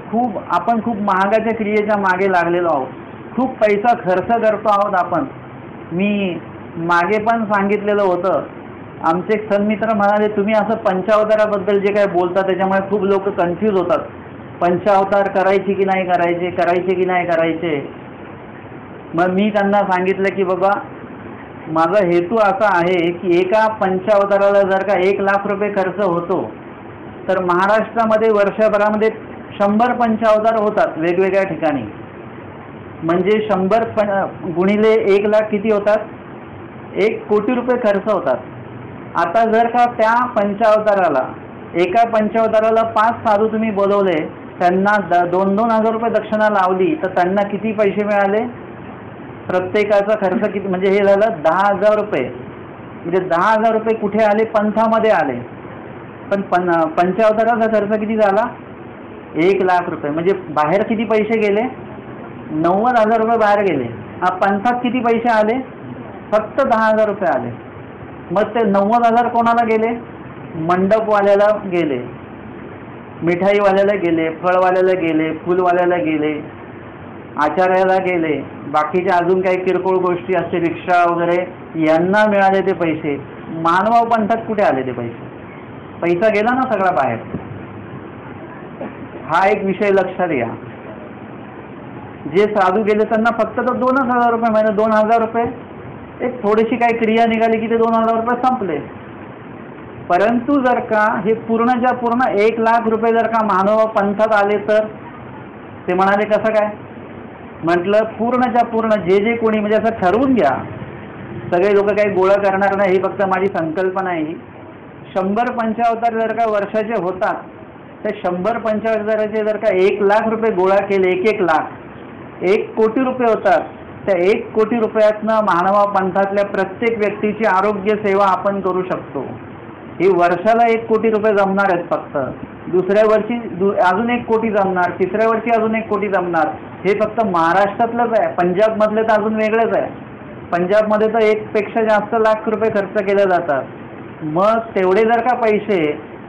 आपण खूप महागाच्या क्रियेच्या मागे लागलेलो आहोत, खूप पैसा खर्च करतो आहोत आपण. मी मागे पण सांगितलेलं होतं, आमचे एक सन्मित्र म्हणाले तुम्ही असं पंचावताराबद्दल जे काय बोलता त्याच्यामुळे खूप लोक कन्फ्यूज होतात. पंचावतार करायचे की नाही करायचे, करायचे की नाही करायचे. मग मी त्यांना सांगितलं की बाबा माझा हेतू असा आहे की एका पंचावताराला जर का 1 लाख रुपये खर्च होतो तर महाराष्ट्रामध्ये वर्षभरामध्ये 100 पंचावतार होतात वेगवेगळ्या ठिकाणी. म्हणजे 100 गुणिले 1 लाख किती होतात? 1 कोटी रुपये खर्च होतात. आता जर का त्या एका पंचावताराला 5 साधू तुम्ही बोलवले, त्यांना 2-2 हजार रुपये दक्षिणा लावली तर त्यांना किती पैसे मिळाले? प्रत्येकाचा खर्च किती? म्हणजे हे झालं 10,000 रुपये. म्हणजे 10,000 रुपये कुठे आले? पंथामध्ये आले. पण पंचावताराचा खर्च किती झाला? 1 लाख रुपये. म्हणजे बाहेर किती पैसे गेले? 90,000 रुपये बाहेर गेले. पंथात किती पैसे आले? फक्त 10,000 रुपये आले. मग ते 90,000 कोणाला गेले? मंडपवाल्याला गेले, मिठाईवाल्याला गेले, फळवाल्याला गेले, फुलवाल्याला गेले, आचार्याला गेले, बाकीच्या अजून काही किरकोळ गोष्टी असते रिक्षा वगैरे यांना मिळाले ते पैसे. मानवाव पंथात कुठे आले ते पैसे? पैसा गेला ना सगळा बाहेर. हा एक विषय लक्षात घ्या. जे साधू गेले त्यांना फक्त तर 2,000 रुपये महिना. 2,000 रुपये एक थोडीशी काही क्रिया निघाली की ते 2,000 रुपये संपले. परंतु जर का हे पूर्णच्या पूर्ण 1 लाख रुपये जर का मानव पंथात आले तर ते म्हणाले कसं काय? म्हटलं पूर्णच्या पूर्ण जे कोणी, म्हणजे असं ठरवून घ्या, सगळे लोक काही गोळा करणार नाही, ही फक्त माझी संकल्पना आहे. 100 पंचावतार जर का वर्षाचे होतात तर 100 पंचावताराचे जर का 1 लाख रुपये गोळा केले, 1 लाख 1 कोटी रुपये होतात. त्या 1 कोटी रुपयातनं मानवा पंथातल्या प्रत्येक व्यक्तीची आरोग्य सेवा आपण करू शकतो. ही वर्षाला 1 कोटी रुपये जमणार आहेत फक्त. दुसऱ्या वर्षी अजून 1 कोटी जमणार, तिसऱ्या वर्षी अजून 1 कोटी जमणार. हे फक्त महाराष्ट्रातलंच आहे. पंजाबमधले तर अजून वेगळंच आहे. पंजाबमध्ये तर 1 पेक्षा जास्त लाख रुपये खर्च केले जातात. मग तेवढे जर का पैसे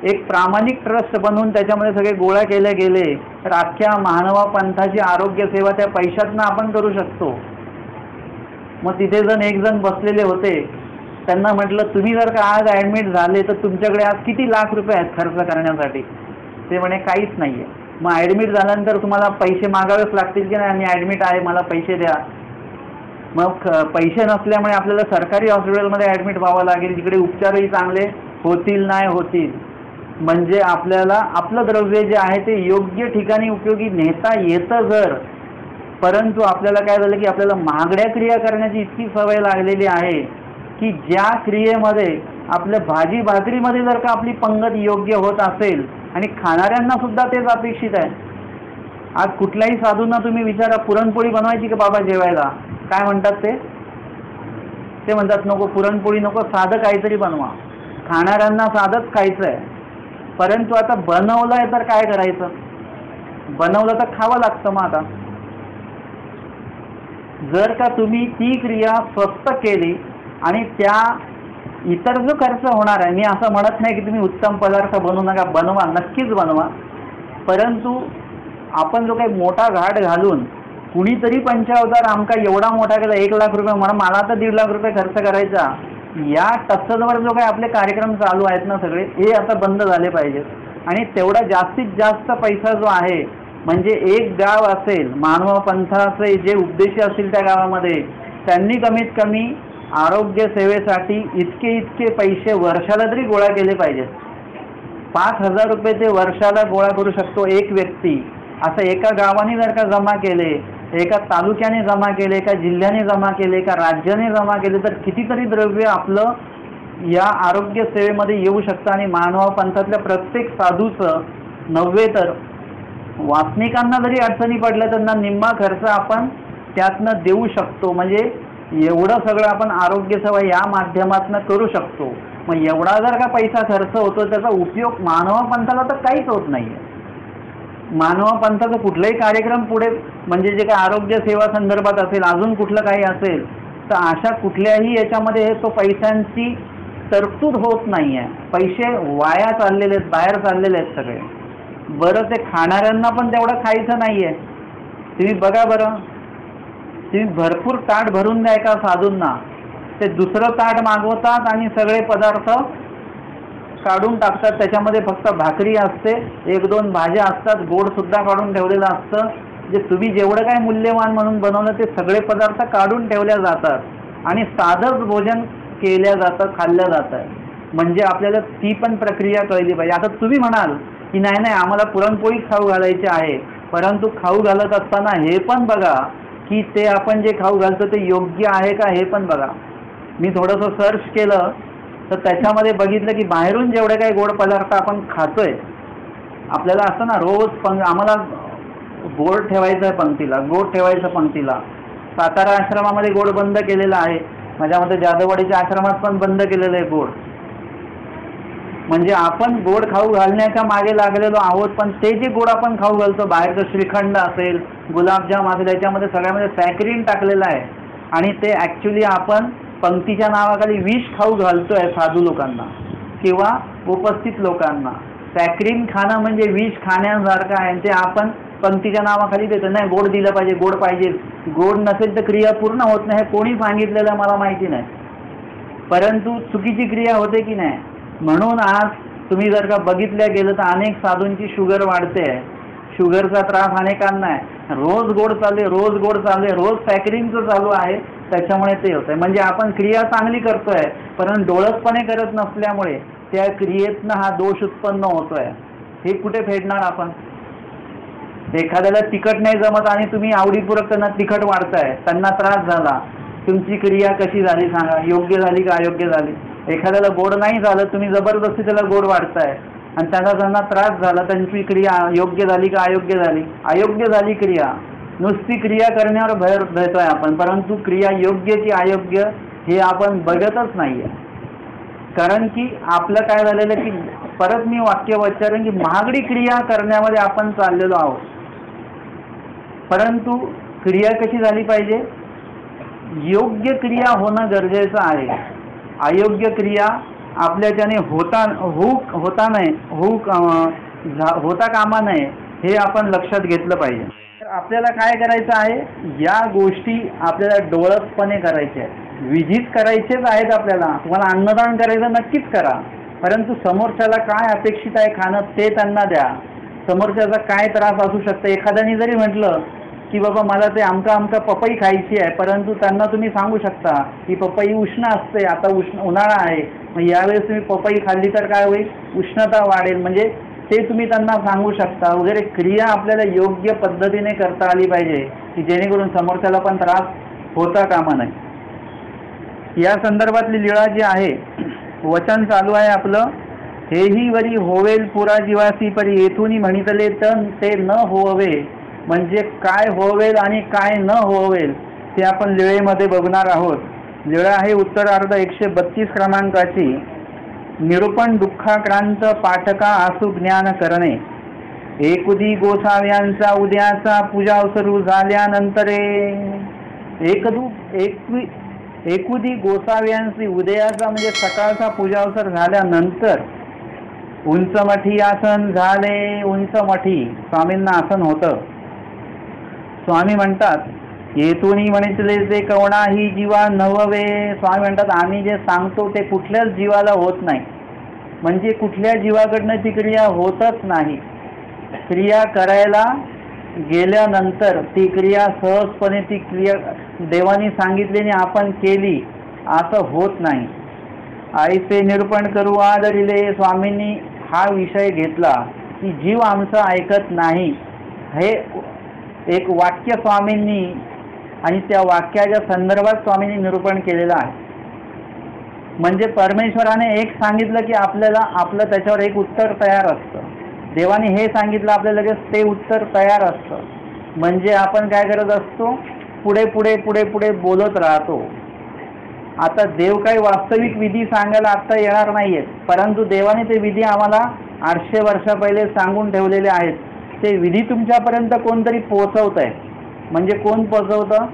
एक प्रामाणिक ट्रस्ट बनवून त्याच्यामध्ये सगळे गोळा केले गेले तर अख्ख्या मानवा पंथाची आरोग्य सेवा त्या पैशातनं आपण करू शकतो. मग तिथे एक जण बसलेले होते, त्यांना म्हटलं तुम्ही जर का आज ॲडमिट झाले तर तुमच्याकडे आज किती लाख रुपये आहेत खर्च करण्यासाठी? ते म्हणे काहीच नाही आहे. मग ॲडमिट झाल्यानंतर तुम्हाला पैसे मागावेच लागतील की नाही? मी ॲडमिट आहे, मला पैसे द्या. मग पैसे नसल्यामुळे आपल्याला सरकारी हॉस्पिटलमध्ये ॲडमिट व्हावं लागेल, तिकडे उपचारही चांगले होतील नाही होतील. म्हणजे आपल्याला आपलं द्रव्य जे आहे ते योग्य ठिकाणी उपयोगी नेता येतं जर, परंतु आपल्याला काय झालं की आपल्याला महागड्या क्रिया करण्याची इतकी सवय लागलेली आहे की ज्या क्रियेमध्ये आपल्या भाजी भाकरीमध्ये जर का आपली पंगत योग्य होत असेल आणि खाणाऱ्यांना सुद्धा तेच अपेक्षित आहे. आज कुठल्याही साधूंना तुम्ही विचारा पुरणपोळी बनवायची का बाबा जेवायला? काय म्हणतात ते म्हणतात नको पुरणपोळी नको, साधं काहीतरी बनवा. खाणाऱ्यांना साधंच खायचं आहे. परंतु आता बनवलं आहे तर काय करायचं? बनवलं तर खावं लागतं. मग आता जर का तुम्ही ती क्रिया स्वस्त केली आणि त्या इतर जो खर्च होणार आहे, मी असं म्हणत नाही की तुम्ही उत्तम पदार्थ बनवू नका, बनवा, नक्कीच बनवा, परंतु आपण जो काही मोठा घाट घालून कुणीतरी पंचावतार आमका एवढा मोठा केला 1,00,000 रुपये, मला तर 1,50,000 रुपये खर्च करायचा, या टस्सलवर जो काही आपले कार्यक्रम चालू आहेत ना सगळे, हे आता बंद झाले पाहिजेत. आणि तेवढा जास्तीत जास्त पैसा जो आहे, म्हणजे एक गाव असेल, मानव पंथाचे जे उपदेशी असतील त्या गावामध्ये, त्यांनी कमीत कमी आरोग्य सेवेसाठी इतके पैसे वर्षाला तरी गोळा केले पाहिजेत. 5,000 रुपये ते वर्षाला गोळा करू शकतो एक व्यक्ती. असं एका गावाने जर का जमा केले, एका तालुक्याने जमा केले, एका जिल्ह्याने जमा केले, एका राज्याने जमा केले, तर कितीतरी द्रव्य आपलं या आरोग्य सेवेमध्ये येऊ शकतं. आणि मानव पंथातल्या प्रत्येक साधूचं नव्हे तर वासनिकांना जरी अडचणी पडल्या त्यांना निम्मा खर्च आपण त्यातनं देऊ शकतो. म्हणजे एवढं सगळं आपण आरोग्य सेवा या माध्यमातून करू शकतो. मग एवढा जर का पैसा खर्च होतो, त्याचा उपयोग मानव पंथाला तर काहीच होत नाही आहे. मानव पंथाचा कुठलाही कार्यक्रम पुढे, म्हणजे जे काही आरोग्य सेवा संदर्भात असेल, अजून कुठलं काही असेल, तर अशा कुठल्याही याच्यामध्ये तो पैशांची तरतूद होत नाही आहे. पैसे वाया चाललेले आहेत, बाहेर चाललेले आहेत सगळे. बरं, ते खाणाऱ्यांना पण तेवढं खायचं नाही आहे. तुम्ही बघा बरं, तुम्ही भरपूर ताट भरून द्या एका साधूंना, ते दुसरं ताट मागवतात आणि सगळे पदार्थ काढून टाकतात. त्याच्यामध्ये फक्त भाकरी असते, 1-2 भाज्या असतात, गोडसुद्धा काढून ठेवलेलं असतं. जे तुम्ही जेवढं काय मूल्यवान म्हणून बनवलं ते सगळे पदार्थ काढून ठेवल्या जातात आणि साधंच भोजन केल्या जातं, खाल्लं जातं. म्हणजे आपल्याला ती पण प्रक्रिया कळली पाहिजे. आता तुम्ही म्हणाल की नाही आम्हाला पुरणपोळी खाऊ घालायची आहे, परंतु खाऊ घालत असताना हे पण बघा की ते आपण जे खाऊ घालतो ते योग्य आहे का हे पण बघा. मी थोडंसं सर्च केलं तर त्याच्यामध्ये बघितलं की बाहेरून जेवढे काही गोड पदार्थ आपण खातोय, आपल्याला असं ना रोज आम्हाला गोड ठेवायचं आहे पंक्तीला, गोड ठेवायचं पंक्तीला. सातारा आश्रमामध्ये गोड बंद केलेलं आहे, माझ्यामध्ये जाधववाडीच्या आश्रमात पण बंद केलेलं आहे गोड. म्हणजे आपण गोड खाऊ घालण्याच्या मागे लागलेलो आहोत, पण ते जे गोड आपण खाऊ घालतो, बाहेरचं श्रीखंड असेल, गुलाबजाम असेल, त्याच्यामध्ये सगळ्यामध्ये सॅकरीन टाकलेलं आहे. आणि ते ॲक्च्युली आपण पंक्तीच्या नावाखाली विष खाऊ घालतोय साधू लोकांना किंवा उपस्थित लोकांना. सॅकरीन खाणं म्हणजे विष खाण्यासारखं आहे. ते आपण पंक्तीच्या नावाखाली देतो. नाही, गोड दिलं पाहिजे, गोड पाहिजे, गोड नसेल तर क्रिया पूर्ण होत नाही. कोणी सांगितलेलं मला माहिती नाही, परंतु चुकीची क्रिया होते की नाही. म्हणून आज तुम्ही जर का बघितल्या गेलं तर अनेक साधूंची शुगर वाढते आहे. शुगरचा त्रास अनेकांना आहे. रोज गोड चालू आहे, रोज गोड चालू आहे, रोज सॅकरिंगचं चालू आहे, त्याच्यामुळे ते होतं आहे. म्हणजे आपण क्रिया चांगली करतोय, परंतु डोळसपणे करत नसल्यामुळे त्या क्रियेतनं हा दोष उत्पन्न होतोय. हे कुठे फेडणार आपण? एखाद्याला तिखट नाही जमत आणि तुम्ही आवडीपूर्वक त्यांना तिखट वाढताय, त्यांना त्रास झाला, तुमची क्रिया कशी झाली सांगा? योग्य झाली का अयोग्य झाली? एखाद्याला गोड नाही झालं, तुम्ही जबरदस्ती त्याला गोड वाढताय आणि त्यांना त्रास झाला, त्यांची क्रिया योग्य झाली का अयोग्य झाली? अयोग्य झाली क्रिया. नुसती क्रिया करण्यावर भर देतोय आपण, परंतु क्रिया योग्य की अयोग्य हे आपण बघतच नाही आहे. कारण की आपलं काय झालेलं की परत मी वाक्य उच्चारेन की महागडी क्रिया करण्यामध्ये आपण चाललेलो आहोत. परंतु क्रिया कशी झाली पाहिजे? योग्य क्रिया होणं गरजेचं आहे. अयोग्य क्रिया आपल्याच्याने होता कामा नये, हे आपण लक्षात घेतलं पाहिजे. तर आपल्याला काय करायचं आहे? या गोष्टी आपल्याला डोळसपणे करायच्या आहेत, विधीत करायचेच आहेत. आपल्याला तुम्हाला अन्नदान करायचं नक्कीच करा, परंतु समोरच्याला काय अपेक्षित आहे खाणं ते त्यांना द्या. समोरच्याचा काय त्रास असू शकतं? एखाद्याने जरी म्हटलं की बाबा मला ते आमका पपई खायची आहे, परंतु त्यांना तुम्ही सांगू शकता की पपई उष्ण असते, आता उन्हाळा आहे, मग यावेळेस तुम्ही पपई खाल्ली तर काय होईल? उष्णता वाढेल. म्हणजे ते तुम्ही त्यांना सांगू शकता वगैरे. क्रिया आपल्याला योग्य पद्धतीने करता आली पाहिजे की जेणेकरून समोरच्याला पण त्रास होता कामा नये. या संदर्भातली लीळा जी आहे, वचन चालू आहे आपलं, हेही वरी होवेल पुरा जीवासी परी येथून म्हणितले तन ते न होवे. म्हणजे काय होवेल आणि काय न होवेल ते आपण लीळेमध्ये बघणार आहोत. लीळा आहे उत्तरार्ध 132 क्रमांकाची. निरूपण दुःखाक्रांत पाठका आसु ज्ञान करणे. एकुदी गोसाव्यांचा उद्याचा पूजा सुरू झाल्यानंतरे एकुदी गोसाव्यांशी उदयाचा म्हणजे सकाळचा पूजावसर झाल्यानंतर उंचमठी आसन झाले. उंचमठी स्वामींना आसन होतं. स्वामी म्हणतात येथून म्हणितले ते कवणाही जीवा नववे. स्वामी म्हणतात आम्ही जे सांगतो ते कुठल्याच जीवाला होत नाही. म्हणजे कुठल्या जीवाकडनं ती क्रिया होतच नाही. क्रिया करायला गेल्यानंतर ती क्रिया सहजपणे ती क्रिया देवानी सांगितल्याने आपण केली असं होत नाही. आईचे निरूपण करू आदरिले. स्वामींनी हा विषय घेतला की जीव आमचा ऐकत नाही. हे एक वाक्य स्वामींनी आणि त्या वाक्याच्या संदर्भात स्वामींनी निरूपण केलेलं आहे. म्हणजे परमेश्वराने एक सांगितलं की आपल्याला आपलं त्याच्यावर एक उत्तर तयार असतं. देवाने हे सांगितलं आपल्याला लगेच ते उत्तर तयार असतं. म्हणजे आपण काय करत असतो, पुढे पुढे पुढे पुढे बोलत राहतो. आता देव काही वास्तविक विधी सांगायला आत्ता येणार नाहीयेत, परंतु देवाने ते विधी आम्हाला 800 वर्षा पहिले सांगून ठेवलेले आहेत. ते विधी तुमच्यापर्यंत कोणतरी पोहोचवत आहे. म्हणजे कोण पोहोचवतं?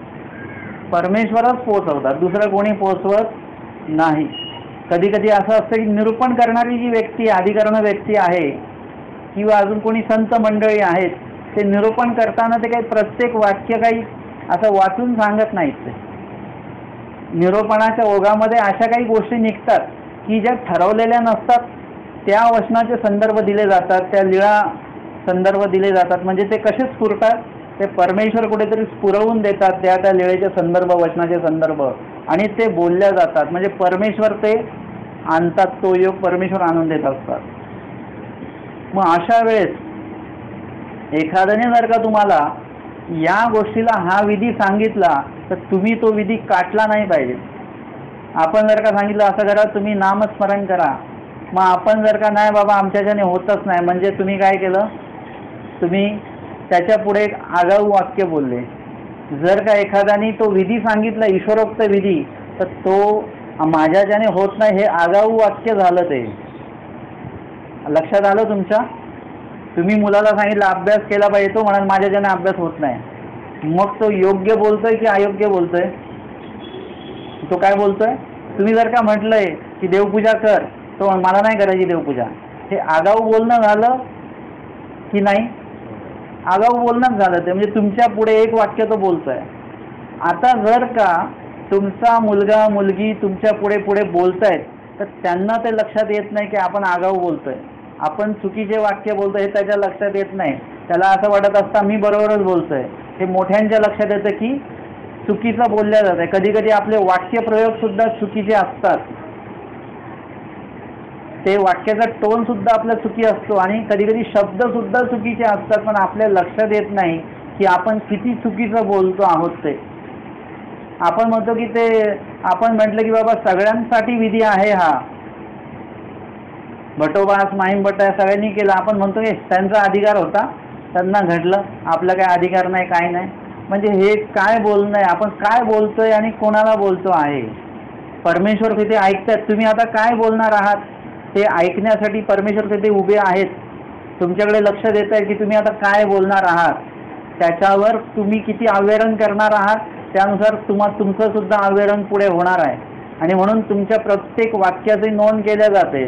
परमेश्वरच पोहोचवतात, दुसरं कोणी पोहोचवत नाही. कधी कधी असं असतं की निरूपण करणारी जी व्यक्ती अधिकरण व्यक्ती आहे किंवा अजून कोणी संत मंडळी आहेत, ते निरूपण करताना ते काही प्रत्येक वाक्य काही असं वाचून सांगत नाहीत. ते निरूपणाच्या ओघामध्ये अशा काही गोष्टी निघतात की ज्या ठरवलेल्या नसतात. त्या वचनाचे संदर्भ दिले जातात, त्या लीळा संदर्भ दिले जातात. म्हणजे ते कसे स्फुरतात, ते परमेश्वर कुठेतरी स्फुरवून देतात त्या त्या लीळेचे संदर्भ, वचनाचे संदर्भ, आणि ते बोलल्या जातात. म्हणजे परमेश्वर ते आणतात, तो योग परमेश्वर आणून देत असतात. मग अशा वेळेस एखाद्याने जर का तुम्हाला या गोष्टीला हा विधी सांगितला तर तुम्ही तो विधी काटला नाही पाहिजे. आपण जर का सांगितलं असं करा, तुम्ही नामस्मरण करा, मग आपण जर का नाही बाबा आमच्याच्याने होतच नाही, म्हणजे तुम्ही काय केलं, तुम्ही त्याच्या पुढे एक आगाऊ वाक्य बोलले. जर का एखाद्याने तो विधी सांगितला ईश्वरोक्त विधी, तर तो माझ्याच्याने होत नाही हे आगाऊ वाक्य झालं. ते लक्षात आलं तुमच्या? तुम्ही मुलाला सांगितलं अभ्यास केला पाहिजे, तो म्हणाल माझ्याच्याने अभ्यास होत नाही. मग तो योग्य बोलतोय की अयोग्य बोलतोय? तो काय बोलतोय? तुम्ही जर का म्हटलंय की देवपूजा कर, तो मला नाही करायची देवपूजा, हे आगाऊ बोलणं झालं की नाही? आगाऊ बोलणंच झालं ते. म्हणजे तुमच्या पुढे एक वाक्य तो बोलतोय. आता जर का तुमचा मुलगा मुलगी तुमच्या पुढे पुढे बोलतायत तर त्यांना ते लक्षात येत नाही की आपण आगाऊ बोलतोय, आपण चुकीचे वाक्य बोलतोय, हे त्याच्या लक्षात येत नाही. त्याला असं वाटत असतं मी बरोबरच बोलतोय. हे मोठ्यांच्या लक्षात येतं की चुकीचं बोलल्या जात आहे. कधी कधी आपले वाक्यप्रयोग सुद्धा चुकीचे असतात. ते वाक्याचा टोन सुद्धा आपला चुकी असतो आणि कधी कधी शब्द सुद्धा चुकीचे असतात, पण आपल्या लक्षात येत नाही की आपण किती चुकीचं बोलतो आहोत. ते आपण म्हणतो की ते आपण म्हटलं की बाबा सगळ्यांसाठी विधी आहे हा, भटोबास माहीम भट्ट सगळ्यांनी केला, आपण म्हणतो की त्यांचा अधिकार होता, त्यांना घडलं, आपला काय अधिकार नाही, काय नाही. म्हणजे हे काय बोलणं आहे? आपण काय बोलतोय आणि कोणाला बोलतो आहे? परमेश्वर तिथे ऐकतात. तुम्ही आता काय बोलणार आहात ते ऐकण्यासाठी परमेश्वर तिथे उभे आहेत, तुमच्याकडे लक्ष देत आहे की तुम्ही आता काय बोलणार आहात. त्याच्यावर तुम्ही किती अवेरण करणार आहात त्यानुसार तुमचं सुद्धा अवेरण पुढे होणार आहे. आणि म्हणून तुमच्या प्रत्येक वाक्याची नोंद केल्या जाते.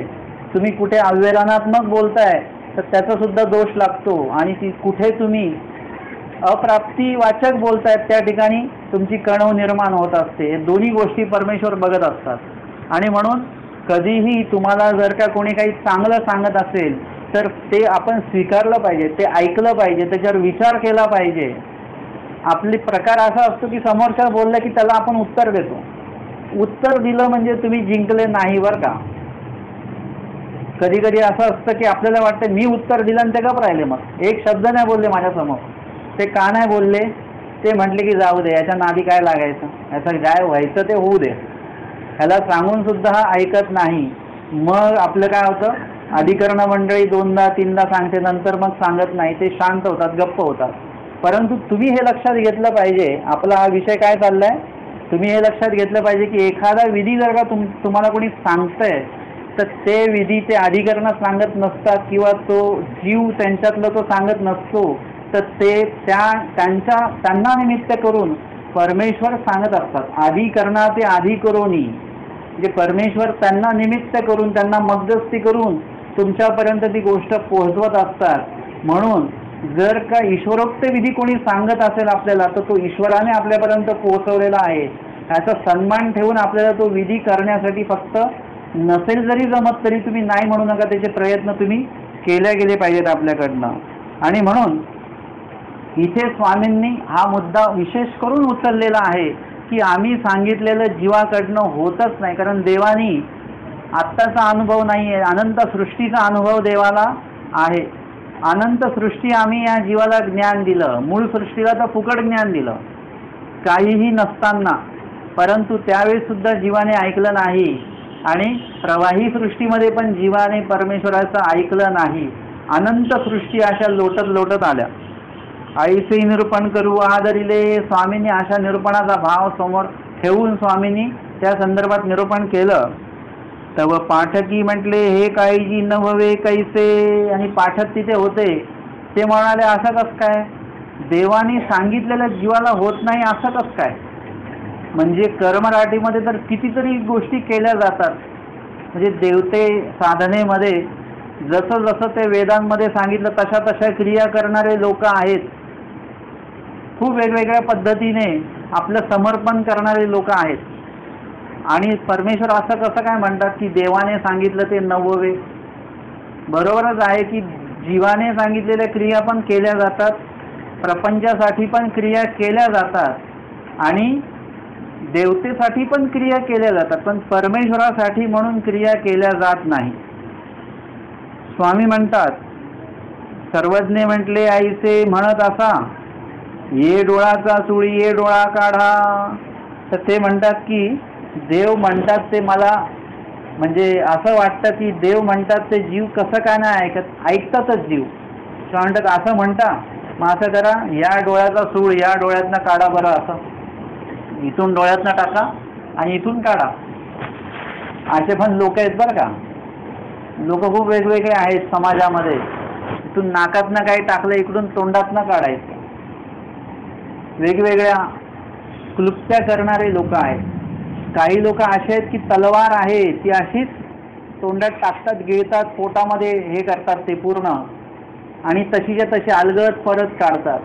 तुम्ही कुठे अवेरणात्मक बोलताय तर त्याचा सुद्धा दोष लागतो, आणि ती कुठे तुम्ही अप्राप्तीवाचक बोलतायत त्या ठिकाणी तुमची कणव निर्माण होत असते. हे दोन्ही गोष्टी परमेश्वर बघत असतात. आणि म्हणून कधीही तुम्हाला जर का कोणी काही चांगलं सांगत असेल तर ते आपण स्वीकारलं पाहिजे, ते ऐकलं पाहिजे, त्याच्यावर विचार केला पाहिजे. आपली प्रकार असा असतो की समोरच्या बोललं की त्याला आपण उत्तर देतो. उत्तर दिलं म्हणजे तुम्ही जिंकले नाही बरं का. कधी कधी असं असतं की आपल्याला वाटतं मी उत्तर दिलं आणि ते गप राहिले, मग एक शब्द नाही बोलले माझ्यासमोर. ते का नाही बोलले? ते म्हटले की जाऊ दे, याच्या नादी काय लागायचं, याचं काय व्हायचं ते होऊ दे. ह्याला सांगून सुद्धा हा ऐकत नाही. मग आपलं काय होतं, अधिकरण मंडळी 2दा 3दा सांगते, नंतर मग सांगत नाही, ते शांत होतात, गप्प होतात. परंतु तुम्ही हे लक्षात घेतलं पाहिजे, आपला हा विषय काय चाललाय, तुम्ही हे लक्षात घेतलं पाहिजे की एखादा विधी जर का तुम्हाला कोणी सांगतंय तर ते विधी ते अधिकरणात सांगत नसतात किंवा तो जीव त्यांच्यातलं तो सांगत नसतो, तर ते त्यांना निमित्त करून परमेश्वर सांगत असतात, आधी करणाते आधी करोनी. म्हणजे परमेश्वर त्यांना निमित्त करून, त्यांना मध्यस्थी करून तुमच्यापर्यंत ती गोष्ट पोहोचवत असतात. म्हणून जर का ईश्वरोक्त विधी कोणी सांगत असेल आपल्याला, तर तो ईश्वराने आपल्यापर्यंत पोहोचवलेला आहे याचा सन्मान ठेवून आपल्याला तो विधी करण्यासाठी, फक्त नसेल जरी जमत तरी तुम्ही नाही म्हणू नका, त्याचे प्रयत्न तुम्ही केले गेले पाहिजेत आपल्याकडनं. आणि म्हणून इथे स्वामींनी हा मुद्दा विशेष करून उचललेला आहे की आम्ही सांगितलेलं जीवाकडनं होतच नाही, कारण देवानी आत्ताचा अनुभव नाही आहे, अनंत सृष्टीचा अनुभव देवाला आहे. अनंत सृष्टी आम्ही या जीवाला ज्ञान दिलं, मूळ सृष्टीला तर फुकट ज्ञान दिलं काहीही नसताना, परंतु त्यावेळेस सुद्धा जीवाने ऐकलं नाही. आणि प्रवाही सृष्टीमध्ये पण जीवाने परमेश्वराचं ऐकलं नाही. अनंत सृष्टी अशा लोटत लोटत आल्या. ऐसे निरूपण करू आदरिले, स्वामींनी अशा निरूपणाचा भाव समोर ठेवून स्वामींनी त्या संदर्भात निरूपण केलं. तव पाठकी म्हटले हे काळजी नववे कैसे, आणि पाठक तिथे होते ते म्हणाले असं कसं काय, देवानी सांगितलेलं जीवाला होत नाही असं कसं काय. म्हणजे कर्मराटीमध्ये तर कितीतरी गोष्टी केल्या जातात. म्हणजे देवते साधनेमध्ये जसं जसं ते वेदांमध्ये सांगितलं तशा तशा क्रिया करणारे लोक आहेत. खूप वेगवेगळ्या पद्धतीने आपलं समर्पण करणारे लोक आहेत. आणि परमेश्वर असं कसं काय म्हणतात की देवाने सांगितलं ते नववे. बरोबरच आहे की जीवाने सांगितलेल्या क्रिया पण केल्या जातात, प्रपंचासाठी पण क्रिया केल्या जातात, आणि देवतेसाठी पण क्रिया केल्या जातात, पण परमेश्वरासाठी म्हणून क्रिया केल्या जात नाही. स्वामी म्हणतात सर्वज्ञ म्हटले ऐसे म्हणत असा, ये डोळाचा सुळी ये डोळा काढा. तर ते म्हणतात की देव म्हणतात ते मला, म्हणजे असं वाटतं की देव म्हणतात ते जीव कसं काय नाही ऐकत, ऐकतातच जीव. म्हणतात असं म्हणता, मग असं करा, या डोळ्याचा सूळ या डोळ्यातनं काढा बरं, असं इथून डोळ्यातनं टाका आणि इथून काढा. असे पण लोक आहेत बरं का. लोक खूप वेगवेगळे आहेत समाजामध्ये. इथून नाकातनं काही टाकलं, इकडून तोंडातनं काढायचं. वेगवेगळ्या क्लुप्त्या करणारे लोक आहेत. काही लोक असे आहेत की तलवार आहे ती अशीच तोंडात टाकतात, गिळतात, पोटामध्ये हे करतात ते पूर्ण, आणि तशीच्या तशी अलगद परत काढतात.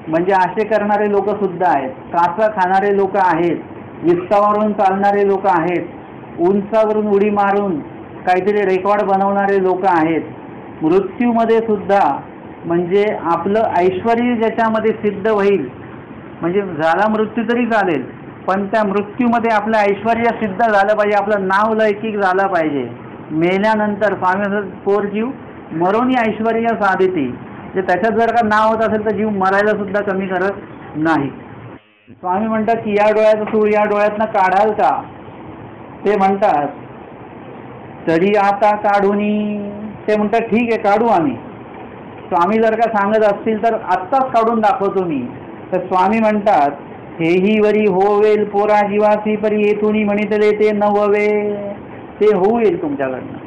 म्हणजे असे करणारे लोक सुद्धा आहेत. काचा खाणारे लोक आहेत, विस्तावरून चालणारे लोक आहेत, उंचावरून उडी मारून काहीतरी रेकॉर्ड बनवणारे लोक आहेत. मृत्यूमध्ये सुद्धा म्हणजे आपलं ऐश्वर ज्याच्यामध्ये सिद्ध होईल, म्हणजे झाला मृत्यू तरी चालेल, पण त्या मृत्यूमध्ये आपलं ऐश्वर सिद्ध झालं पाहिजे, आपलं नाव लौकिक झालं पाहिजे. मेल्यानंतर स्वामी पोर जीव मरून ऐश्वर साधिती. जे त्याच्यात जर का नाव होत असेल तर जीव मरायला सुद्धा कमी करत नाही. स्वामी म्हणतात की या डोळ्याचं सूळ या डोळ्यातनं काढाल का. ते म्हणतात तरी आता काढूनी. ते म्हणतात ठीक आहे काढू आम्ही. स्वामी जर का सांगत असतील तर आत्ताच काढून दाखवतो मी. तर स्वामी म्हणतात हेही वरी होवेल पोरा जीवासी परी येथून म्हणितले ते नववे. ते होऊ येईल तुमच्याकडनं.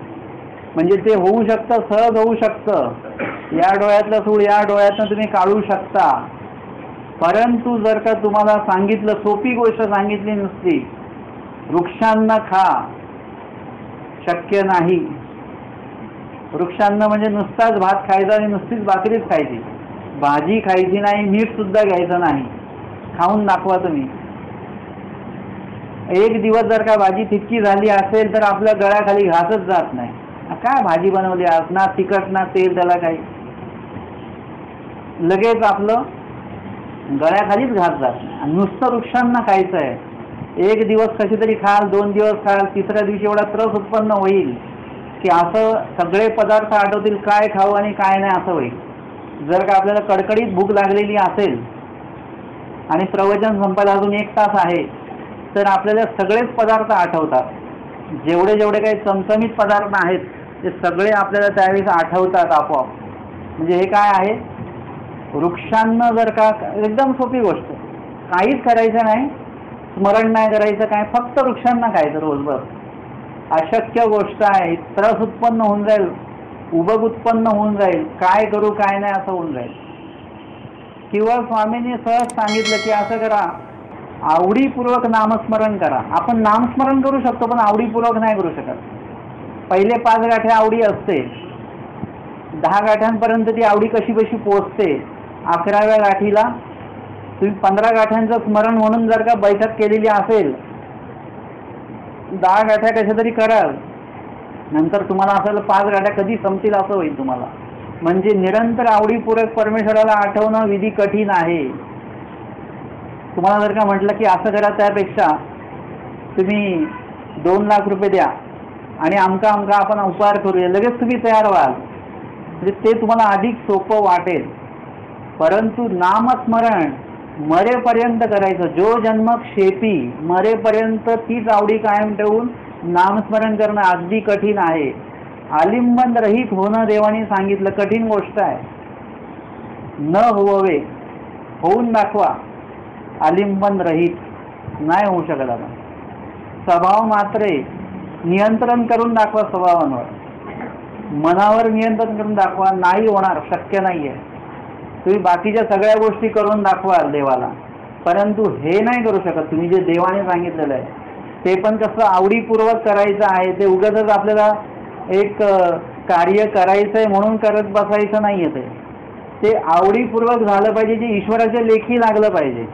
म्हणजे ते होऊ शकतं, सहज होऊ शकतं. या डोळ्यातलं सूळ या डोळ्यातनं तुम्ही काढू शकता. परंतु जर का तुम्हाला सांगितलं, सोपी गोष्ट सांगितली नुसती वृक्षांना खा, शक्य नाही. वृक्षांना म्हणजे नुसताच भात खायचा आणि नुसतीच भाकरीच खायची, भाजी खायची नाही, मीठ सुद्धा घ्यायचं नाही. खाऊन दाखवा तुम्ही. एक दिवस जर का भाजी फिक्की झाली असेल तर आपल्या गळ्याखाली घासच जात नाही. काय भाजी बनवली आज, ना तिखट ना तेल, त्याला काही लगेच आपलं गळ्याखालीच घास जात नाही. आणि नुसतं वृक्षांना खायचं आहे. एक दिवस कशी तरी खाल, 2 दिवस खाल, तिसऱ्या दिवशी एवढा त्रस उत्पन्न होईल की असं सगळे पदार्थ आठवतील काय खाऊ आणि काय नाही असं होईल. जर का आपल्याला कडकडीत भूक लागलेली असेल आणि प्रवचन संपत अजून 1 तास आहे तर आपल्याला सगळेच पदार्थ आठवतात. जेवढे जेवढे काही चमचमीत पदार्थ आहेत ते सगळे आपल्याला त्यावेळेस आठवतात आपोआप. म्हणजे हे काय आहे, वृक्षांना जर का एकदम सोपी गोष्ट, काहीच करायचं नाही, स्मरण नाही करायचं काय, फक्त वृक्षांना खायचं रोजभर. अशक्य गोष्ट आहे. त्रस उत्पन्न होऊन जाईल, उबग उत्पन्न होऊन जाईल, काय करू काय नाही असं होऊन जाईल. किंवा स्वामींनी सहज सांगितलं की असं करा, आवडीपूर्वक नामस्मरण करा. आपण नामस्मरण करू शकतो पण आवडीपूर्वक नाही करू शकत. पहिले 5 गाठ्या आवडी असते, 10 गाठ्यांपर्यंत ती आवडी कशी कशी पोचते. 11व्या गाठीला तुम्ही 15 गाठ्यांचं स्मरण म्हणून जर का बैठक केलेली असेल, 10 गाठ्या कशा तरी कराल, नंतर तुम्हाला असं 5 गाठ्या कधी संपतील असं होईल तुम्हाला. म्हणजे निरंतर आवडीपूर्वक परमेश्वराला आठवणं विधी कठीण आहे. तुम्हाला जर का म्हटलं की असं करा, त्यापेक्षा तुम्ही 2 लाख रुपये द्या आणि आमका आपण उपहार करूया, लगेच तुम्ही तयार व्हाल. म्हणजे ते तुम्हाला अधिक सोपं वाटेल. परंतु नामस्मरण मरेपर्यंत करायचं. जो जन्म क्षेपी, मरेपर्यंत तीच आवडी कायम ठेवून नामस्मरण करणं अगदी कठीण आहे. आलिंबन रहित होणं देवाने सांगितलं, कठीण गोष्ट आहे. न होवे, होऊन दाखवा. आलिंबन रहित नाही होऊ शकत. आता स्वभाव मात्रे नियंत्रण करून दाखवा. स्वभावांवर, मनावर नियंत्रण करून दाखवा. नाही होणार, शक्य नाही आहे. तुम्ही बाकीच्या सगळ्या गोष्टी करून दाखवाल देवाला, परंतु हे नाही करू शकत तुम्ही जे देवाने सांगितलेलं आहे. ते पण कसं आवडीपूर्वक करायचं आहे. ते उगाचच आपल्याला एक कार्य करायचं आहे म्हणून करत बसायचं नाही आहे. ते आवडीपूर्वक झालं पाहिजे, जे ईश्वराच्या लेखी लागलं पाहिजे.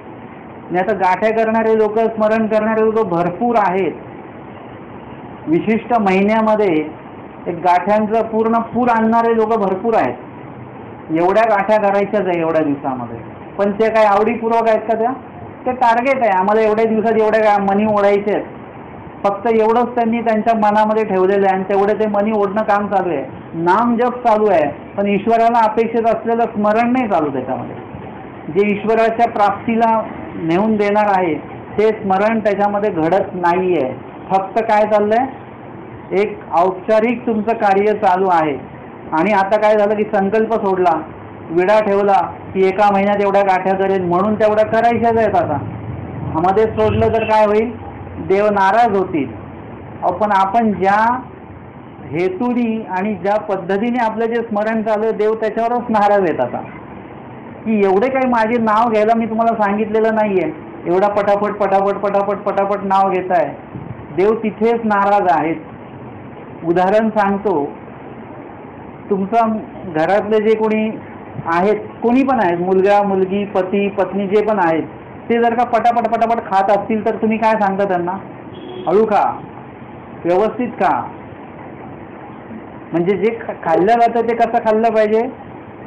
नाही तर गाठ्या करणारे लोक, स्मरण करणारे लोक भरपूर आहेत. विशिष्ट महिन्यामध्ये एक गाठ्यांचं पूर्ण पूर आणणारे लोक भरपूर आहेत. एवढ्या गाठ्या करायच्याच आहे एवढ्या दिवसामध्ये, पण ते काय आवडीपूर्वक आहेत का? ते टार्गेट आहे, आम्हाला एवढ्या दिवसात एवढ्या मनी ओढायचे आहेत. फक्त एवढंच त्यांनी त्यांच्या मनामध्ये ठेवलेलं आहे आणि तेवढे ते मनी ओढणं काम चालू आहे. नाम जप चालू आहे, पण ईश्वराला अपेक्षित असलेलं स्मरण नाही चालू. त्याच्यामध्ये जे ईश्वराच्या प्राप्तीला नेऊन देणार आहे ते स्मरण त्याच्यामध्ये घडत नाही आहे. फक्त काय चाललंय, एक औपचारिक तुमचं कार्य चालू आहे. आणि आता काय झालं की संकल्प सोडला, विडा ठेवला की एका महिन्यात एवढ्या गाठ्या करेल म्हणून तेवढ्या करायच्याच आहेत. आता मध्ये सोडलं तर काय होईल, देव नाराज होतील. पण आपण ज्या हेतूनी आणि ज्या पद्धतीने आपलं जे स्मरण चालू, देव त्याच्यावरच नाराज आहेत. आता की एवढे काही माझे नाव घ्यायला मी तुम्हाला सांगितलेलं नाहीये, एवढा पटापट पटापट पटापट पटापट नाव घेत आहे, देव तिथेच नाराज आहेत. उदाहरण सांगतो, तुमचा घरातले जे कोणी आहेत, कोणी पण आहेत, मुलगा मुलगी पती पत्नी जे पण आहेत, ते जर का पटापट पटापट खात असतील तर तुम्ही काय सांगता त्यांना? हळू खा, व्यवस्थित खा. म्हणजे जे खाल्लं जातं ते कसं खाल्लं पाहिजे,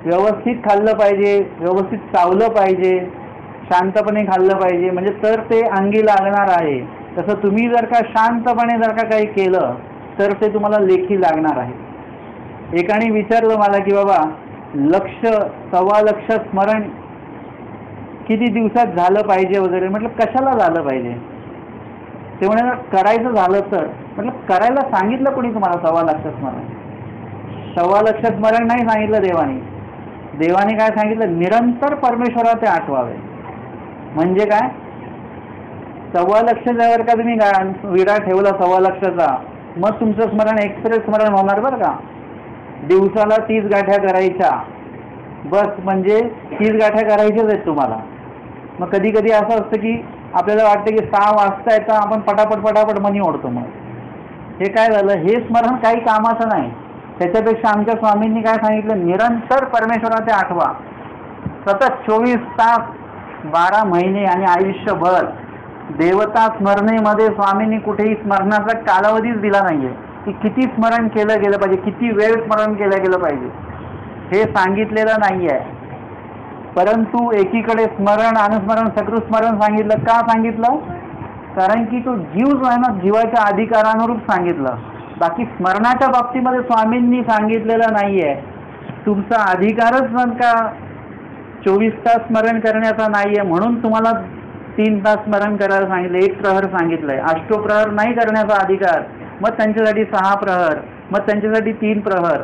व्यवस्थित खाल्लं पाहिजे, व्यवस्थित चावलं पाहिजे, शांतपणे खाल्लं पाहिजे, म्हणजे तर ते अंगी लागणार आहे. तसं तुम्ही जर का शांतपणे जर का काही केलं तर ते तुम्हाला लेखी लागणार आहे. एकाने विचारलं मला की बाबा 1,00,000-1,15,00,000 स्मरण किती दिवसात झालं पाहिजे वगैरे. म्हटलं कशाला झालं पाहिजे? ते म्हणे करायचं झालं तर. म्हटलं करायला सांगितलं कोणी तुम्हाला 1,00,000 स्मरण? 1,00,000 स्मरण नाही सांगितलं देवाने. देवाने काय सांगितलं, निरंतर परमेश्वराचे आठवावे. म्हणजे काय, 1,00,000 जर का तुम्ही विडा ठेवला 1,00,000चा, मग तुमचं स्मरण एक्सप्रेस स्मरण होणार बरं का. दिवसाला 30 गाठ्या करायच्या बस, म्हणजे 30 गाठ्या करायच्याच आहेत तुम्हाला. मग कधी कधी असं असतं की आपल्याला वाटतं की 6 वाजता येतं, आपण पटापट पटापट मनी ओढतो. मग हे काय झालं, हे स्मरण काही कामाचं नाही. त्याच्यापेक्षा आमच्या स्वामींनी काय सांगितलं, निरंतर परमेश्वराचे आठवा. सतत 24 तास 12 महिने आणि आयुष्यभर देवता स्मरणेमध्ये स्वामींनी कुठेही स्मरणाचा कालावधीच दिला नाहीये की किती स्मरण केलं गेलं पाहिजे, किती वेळ स्मरण केलं गेलं पाहिजे, हे सांगितलेलं नाही आहे. परंतु एकीकडे स्मरण, अनुस्मरण, सकृस्मरण सांगितलं. का सांगितलं? कारण की तो जीव जो आहे ना, जीवाच्या अधिकारानुरूप सांगितलं. बाकी स्मरणाच्या बाबतीमध्ये स्वामींनी सांगितलेलं नाही आहे. तुमचा अधिकारच जर का 24 तास स्मरण करण्याचा नाही आहे, म्हणून तुम्हाला 3 तास स्मरण करायला सांगितलं, 1 प्रहर सांगितलंय. अष्टोप्रहर नाही करण्याचा अधिकार, मग त्यांच्यासाठी 6 प्रहर, मग त्यांच्यासाठी 3 प्रहर.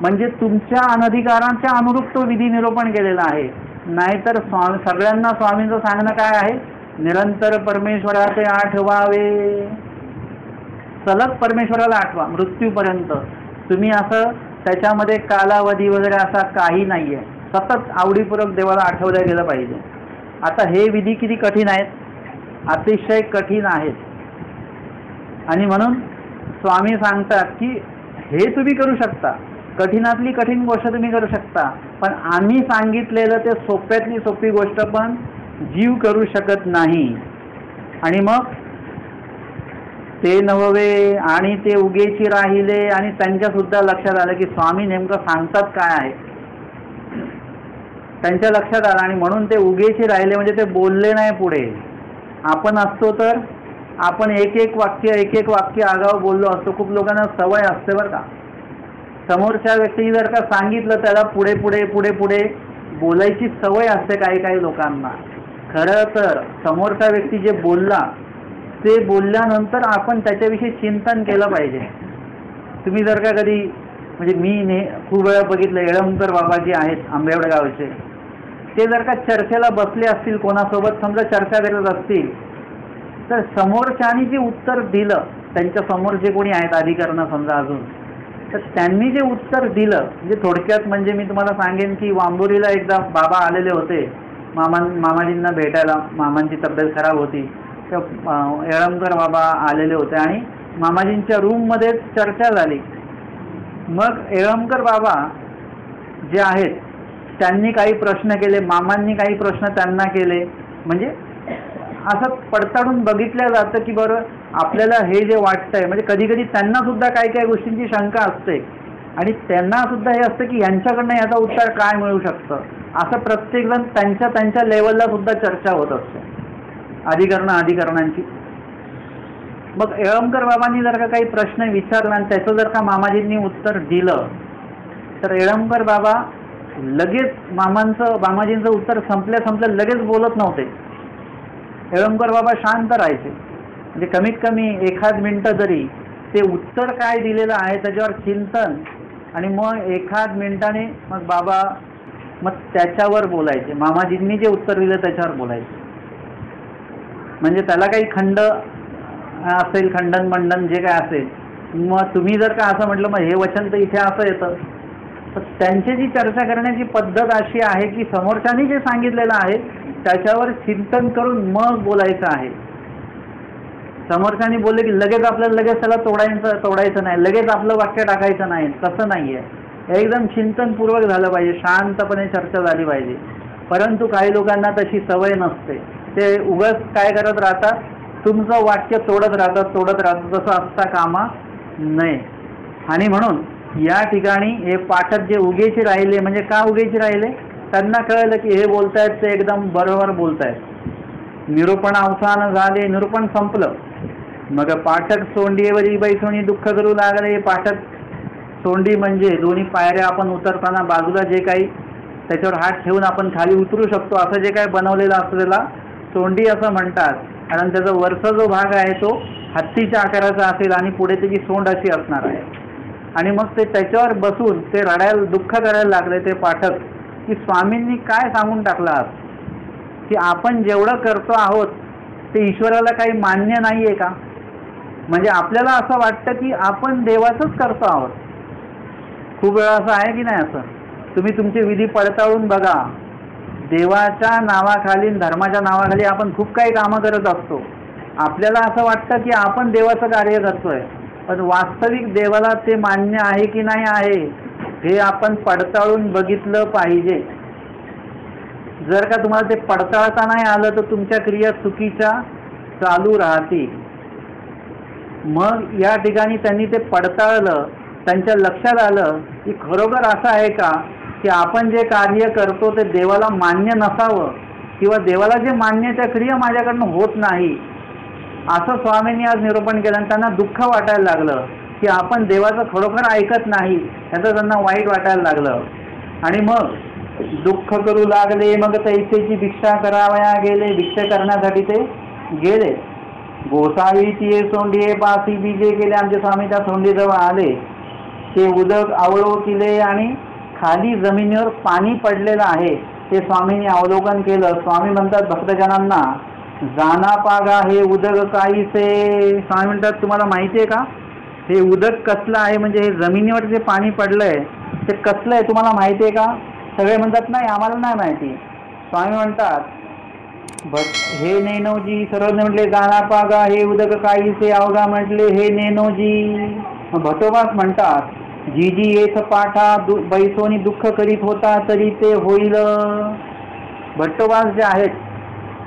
म्हणजे तुमच्या अनधिकाराच्या अनुरूप तो विधी निरूपण केलेला आहे. नाहीतर सगळ्यांना स्वामींचं सांगणं काय आहे, निरंतर परमेश्वराचे आठवावे. सलग परमेश्वराला आठवा मृत्यूपर्यंत. तुम्ही असं त्याच्यामध्ये कालावधी वगैरे असा काही नाहीये. सतत आवडीपूर्वक देवाला आठवल्या गेलं पाहिजे. आता हे विधी किती कठीण आहेत, अतिशय कठीण आहेत. आणि म्हणून स्वामी सांगतात की हे तुम्ही करू शकता, कठीणातली कठीण गोष्ट तुम्ही करू शकता, पण आम्ही सांगितलेलं ते सोप्यातली सोपी गोष्ट पण जीव करू शकत नाही. आणि मग ते नववे आणि ते उगेची राहिले. आणि त्यांच्या सुद्धा लक्षात आलं की स्वामी नेमकं सांगतात काय आहे, त्यांच्या लक्षात आलं. आणि म्हणून ते उगेची राहिले, म्हणजे ते बोलले नाही पुढे. आपण असतो तर आपण एक एक वाक्य आगाव बोललो असतो. खूप लोकांना सवय असते बरं का, समोरच्या व्यक्ती जर का सांगितलं त्याला पुढे पुढे पुढे पुढे बोलायची सवय असते काही लोकांना. खरं तर समोरचा व्यक्ती जे बोलला ते बोलल्यानंतर आपण त्याच्याविषयी चिंतन केलं पाहिजे. तुम्ही जर का कधी, म्हणजे मी खूप वेळा बघितलं, येळंबकर बाबा जे आहेत आंबेवड गावचे, ते जर का चर्चेला बसले असतील कोणासोबत, समजा चर्चा करत असतील, तर समोरच्यानी जे उत्तर दिलं, त्यांच्या समोर जे कोणी आहेत अधिकाऱ्यांना समजा अजून, तर त्यांनी जे उत्तर दिलं, म्हणजे थोडक्यात म्हणजे मी तुम्हाला सांगेन की वांबोरीला एकदा बाबा आलेले होते मामाजींना भेटायला. मामांची तब्येत खराब होती, तर येळंबकर बाबा आलेले होते आणि मामाजींच्या रूममध्ये चर्चा झाली. मग येळंबकर बाबा जे आहेत त्यांनी काही प्रश्न केले, मामांनी काही प्रश्न त्यांना केले. म्हणजे असं पडताळून बघितलं जातं की बरं आपल्याला हे जे वाटतंय, म्हणजे कधी कधी त्यांना सुद्धा काही गोष्टींची शंका असते आणि त्यांना सुद्धा हे असतं की यांच्याकडनं याचा उत्तर काय मिळू शकतं. असं प्रत्येकजण त्यांच्या लेवलला सुद्धा चर्चा होत असते अधिकरणांची. मग येळंबकर बाबांनी जर का काही प्रश्न विचारला आणि त्याचं जर का मामाजींनी उत्तर दिलं, तर येळंबकर बाबा लगेच मामाजींचं उत्तर संपल्या लगेच बोलत नव्हते. येळंबकर बाबा शांत राहायचे, म्हणजे कमीत कमी एखाद मिनिटं तरी ते उत्तर काय दिलेलं आहे त्याच्यावर चिंतन, आणि मग एखाद मिनिटाने मग बाबा मग त्याच्यावर बोलायचे. मामाजींनी जे उत्तर दिलं त्याच्यावर बोलायचे. म्हणजे त्याला काही खंड असेल, खंडन मंडन जे काय असेल, मग तुम्ही जर का असं म्हटलं मग हे वचन तर इथे असं येतं, तर त्यांची जी चर्चा करण्याची पद्धत अशी आहे की समोरच्यानी जे सांगितलेलं आहे त्याच्यावर चिंतन करून मग बोलायचं आहे. समोरच्यानी बोलले की लगेच आपल्याला लगेच त्याला तोडायचं नाही, लगेच आपलं वाक्य टाकायचं नाही, तसं नाही आहे. एकदम चिंतनपूर्वक झालं पाहिजे, शांतपणे चर्चा झाली पाहिजे. परंतु काही लोकांना तशी सवय नसते, ते उगाच काय करत राहतात, तुमचं वाक्य तोडत राहतात. तसं असता कामा नये. आणि म्हणून या ठिकाणी हे पाठक जे उगेचे राहिले, म्हणजे का उगेचे राहिले, त्यांना कळलं की हे बोलतायत ते एकदम बरोबर बोलतायत. निरूपण अवसान झाले, निरूपण संपलं. मग पाठक सोंडीवरी बैसोनी दुःख करू लागले. पाठक सोंडी म्हणजे दोन्ही पायऱ्या आपण उतरताना बाजूला जे काही त्याच्यावर हात ठेवून आपण खाली उतरू शकतो असं जे काही बनवलेलं असलेला सोंडी असं म्हणतात. कारण त्याचा वरचा जो भाग आहे तो हत्तीच्या आकाराचा असेल आणि पुढे त्याची सोंड अशी असणार आहे. आणि मग ते त्याच्यावर बसून ते रडायला, दुःख करायला लागले ते पाठक, की स्वामींनी काय सांगून टाकलं आज, की आपण जेवढं करतो आहोत ते ईश्वराला काही मान्य नाही आहे का. म्हणजे आपल्याला असं वाटतं की आपण देवाचंच करतो आहोत. खूप वेळा असं आहे की नाही, असं तुम्ही तुमचे विधी पडताळून बघा. देवाच्या नावाखाली, धर्माच्या नावाखाली आपण खूप काही कामं करत असतो. आपल्याला असं वाटतं की आपण देवाचं कार्य करतोय, पण वास्तविक देवाला ते मान्य आहे की नाही आहे हे आपण पडताळून बघितलं पाहिजे. जर का तुम्हाला ते पडताळता नाही आलं तर तुमच्या क्रिया चुकीच्या चालू राहतील. मग या ठिकाणी त्यांनी ते पडताळलं, त्यांच्या लक्षात आलं की खरोखर असं आहे का की आपण जे कार्य करतो ते देवाला मान्य नसावं, किंवा देवाला जे मान्य त्या क्रिया माझ्याकडनं होत नाही, असं स्वामींनी आज निरूपण केलं. आणि त्यांना दुःख वाटायला लागलं की आपण देवाचं खरोखर ऐकत नाही, याचं त्यांना वाईट वाटायला लागलं. आणि मग दुःख करू लागले. मग तैसेची भिक्षा करावया गेले, भिक्षा करण्यासाठी ते गेले. गोसावी तिये सोंडीये पासी बीजे केले. आमचे स्वामी त्या सोंडीजवळ आले, ते उदक आवळो केले आणि खाली जमिनीवर पाणी पडलेलं आहे ते स्वामींनी अवलोकन केलं. स्वामी म्हणतात भक्तजनांना, जाना पागा हे उदक काहीसे. स्वामी म्हणतात तुम्हाला माहिती आहे का हे उदक कसलं आहे, म्हणजे हे जमिनीवर जे पाणी पडलंय ते कसलं आहे तुम्हाला माहिती आहे का. सगळे म्हणतात नाही आम्हाला नाही माहिती. स्वामी म्हणतात हे नेनोजी सर्वजण म्हटले गाणा पागा हे उदक काहीसे अवघा म्हटले हे नेनोजी. भटोबास म्हणतात जी जी येथ पाठा बैसोनी दुःख करीत होता तरी ते होईल. भट्टोबास जे आहेत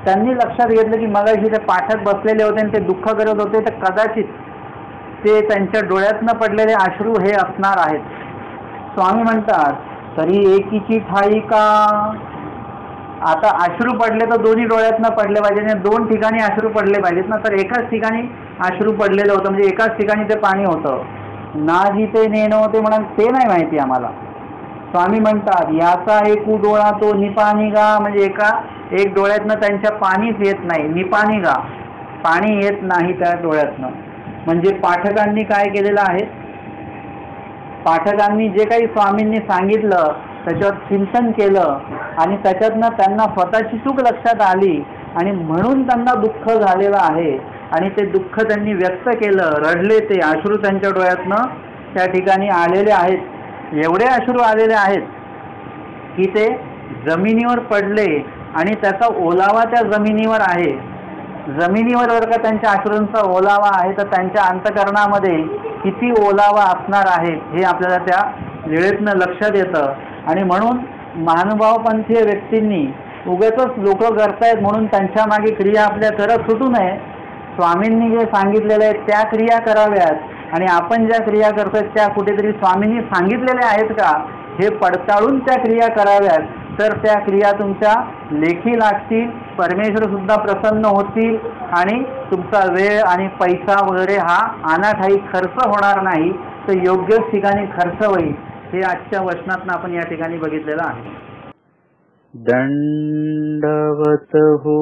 त्यांनी लक्षात घेतलं की मगाशी ते पाठात बसलेले होते आणि ते दुःख करत होते, तर कदाचित ते त्यांच्या डोळ्यातनं पडलेले अश्रू हे असणार आहेत. स्वामी म्हणतात तरी एकीची ठाई का. आता अश्रू पडले तर दोन्ही डोळ्यातनं पडले पाहिजे आणि दोन ठिकाणी अश्रू पडले पाहिजेत ना. तर एकाच ठिकाणी अश्रू पडलेलं होतं म्हणजे एकाच ठिकाणी ते पाणी होतं. ना जिथे नेणं होते म्हणून ते नाही माहिती आम्हाला. स्वामी म्हणतात याचा एकू डोळा तो निपानिगा, म्हणजे एक डोळ्यातनं त्यांच्या पाणीच येत नाही, निपानिगा पाणी येत नाही त्या डोळ्यातनं. म्हणजे पाठकांनी काय केलेलं आहे, पाठकांनी जे काही स्वामींनी सांगितलं त्याच्यावर चिंतन केलं आणि त्याच्यातनं त्यांना स्वतःची चूक लक्षात आली आणि म्हणून त्यांना दुःख झालेलं आहे आणि ते दुःख त्यांनी व्यक्त केलं, रडले. ते अश्रू त्यांच्या डोळ्यातनं त्या ठिकाणी आलेले आहेत. एवढे अश्रू आलेले आहेत की ते जमिनीवर पडले आणि त्याचा ओलावा त्या जमिनीवर आहे. जमिनीवर जर का त्यांच्या अश्रूंचा ओलावा आहे तर त्यांच्या अंतःकरणामध्ये किती ओलावा असणार आहे हे आपल्याला त्या वेळेतनं लक्षात येतं. आणि म्हणून महानुभावपंथीय व्यक्तींनी उगाचच लोक करतायत म्हणून त्यांच्या मागे क्रिया आपल्या करत सुटू नये. स्वामींनी जे सांगितलेलं आहे त्या क्रिया कराव्यात आणि आपण ज्या क्रिया करतोय त्या कुठेतरी स्वामींनी सांगितलेल्या आहेत का हे पडताळून त्या क्रिया कराव्यात. तर त्या क्रिया तुमच्या लेखी लागतील, परमेश्वर सुद्धा प्रसन्न होतील आणि तुमचा वेळ आणि पैसा वगैरे हा अनाठाई खर्च होणार नाही, तर योग्यच ठिकाणी खर्च होईल. हे आजच्या वचनातून आपण या ठिकाणी बघितलेलं आहे. दंडवत हो.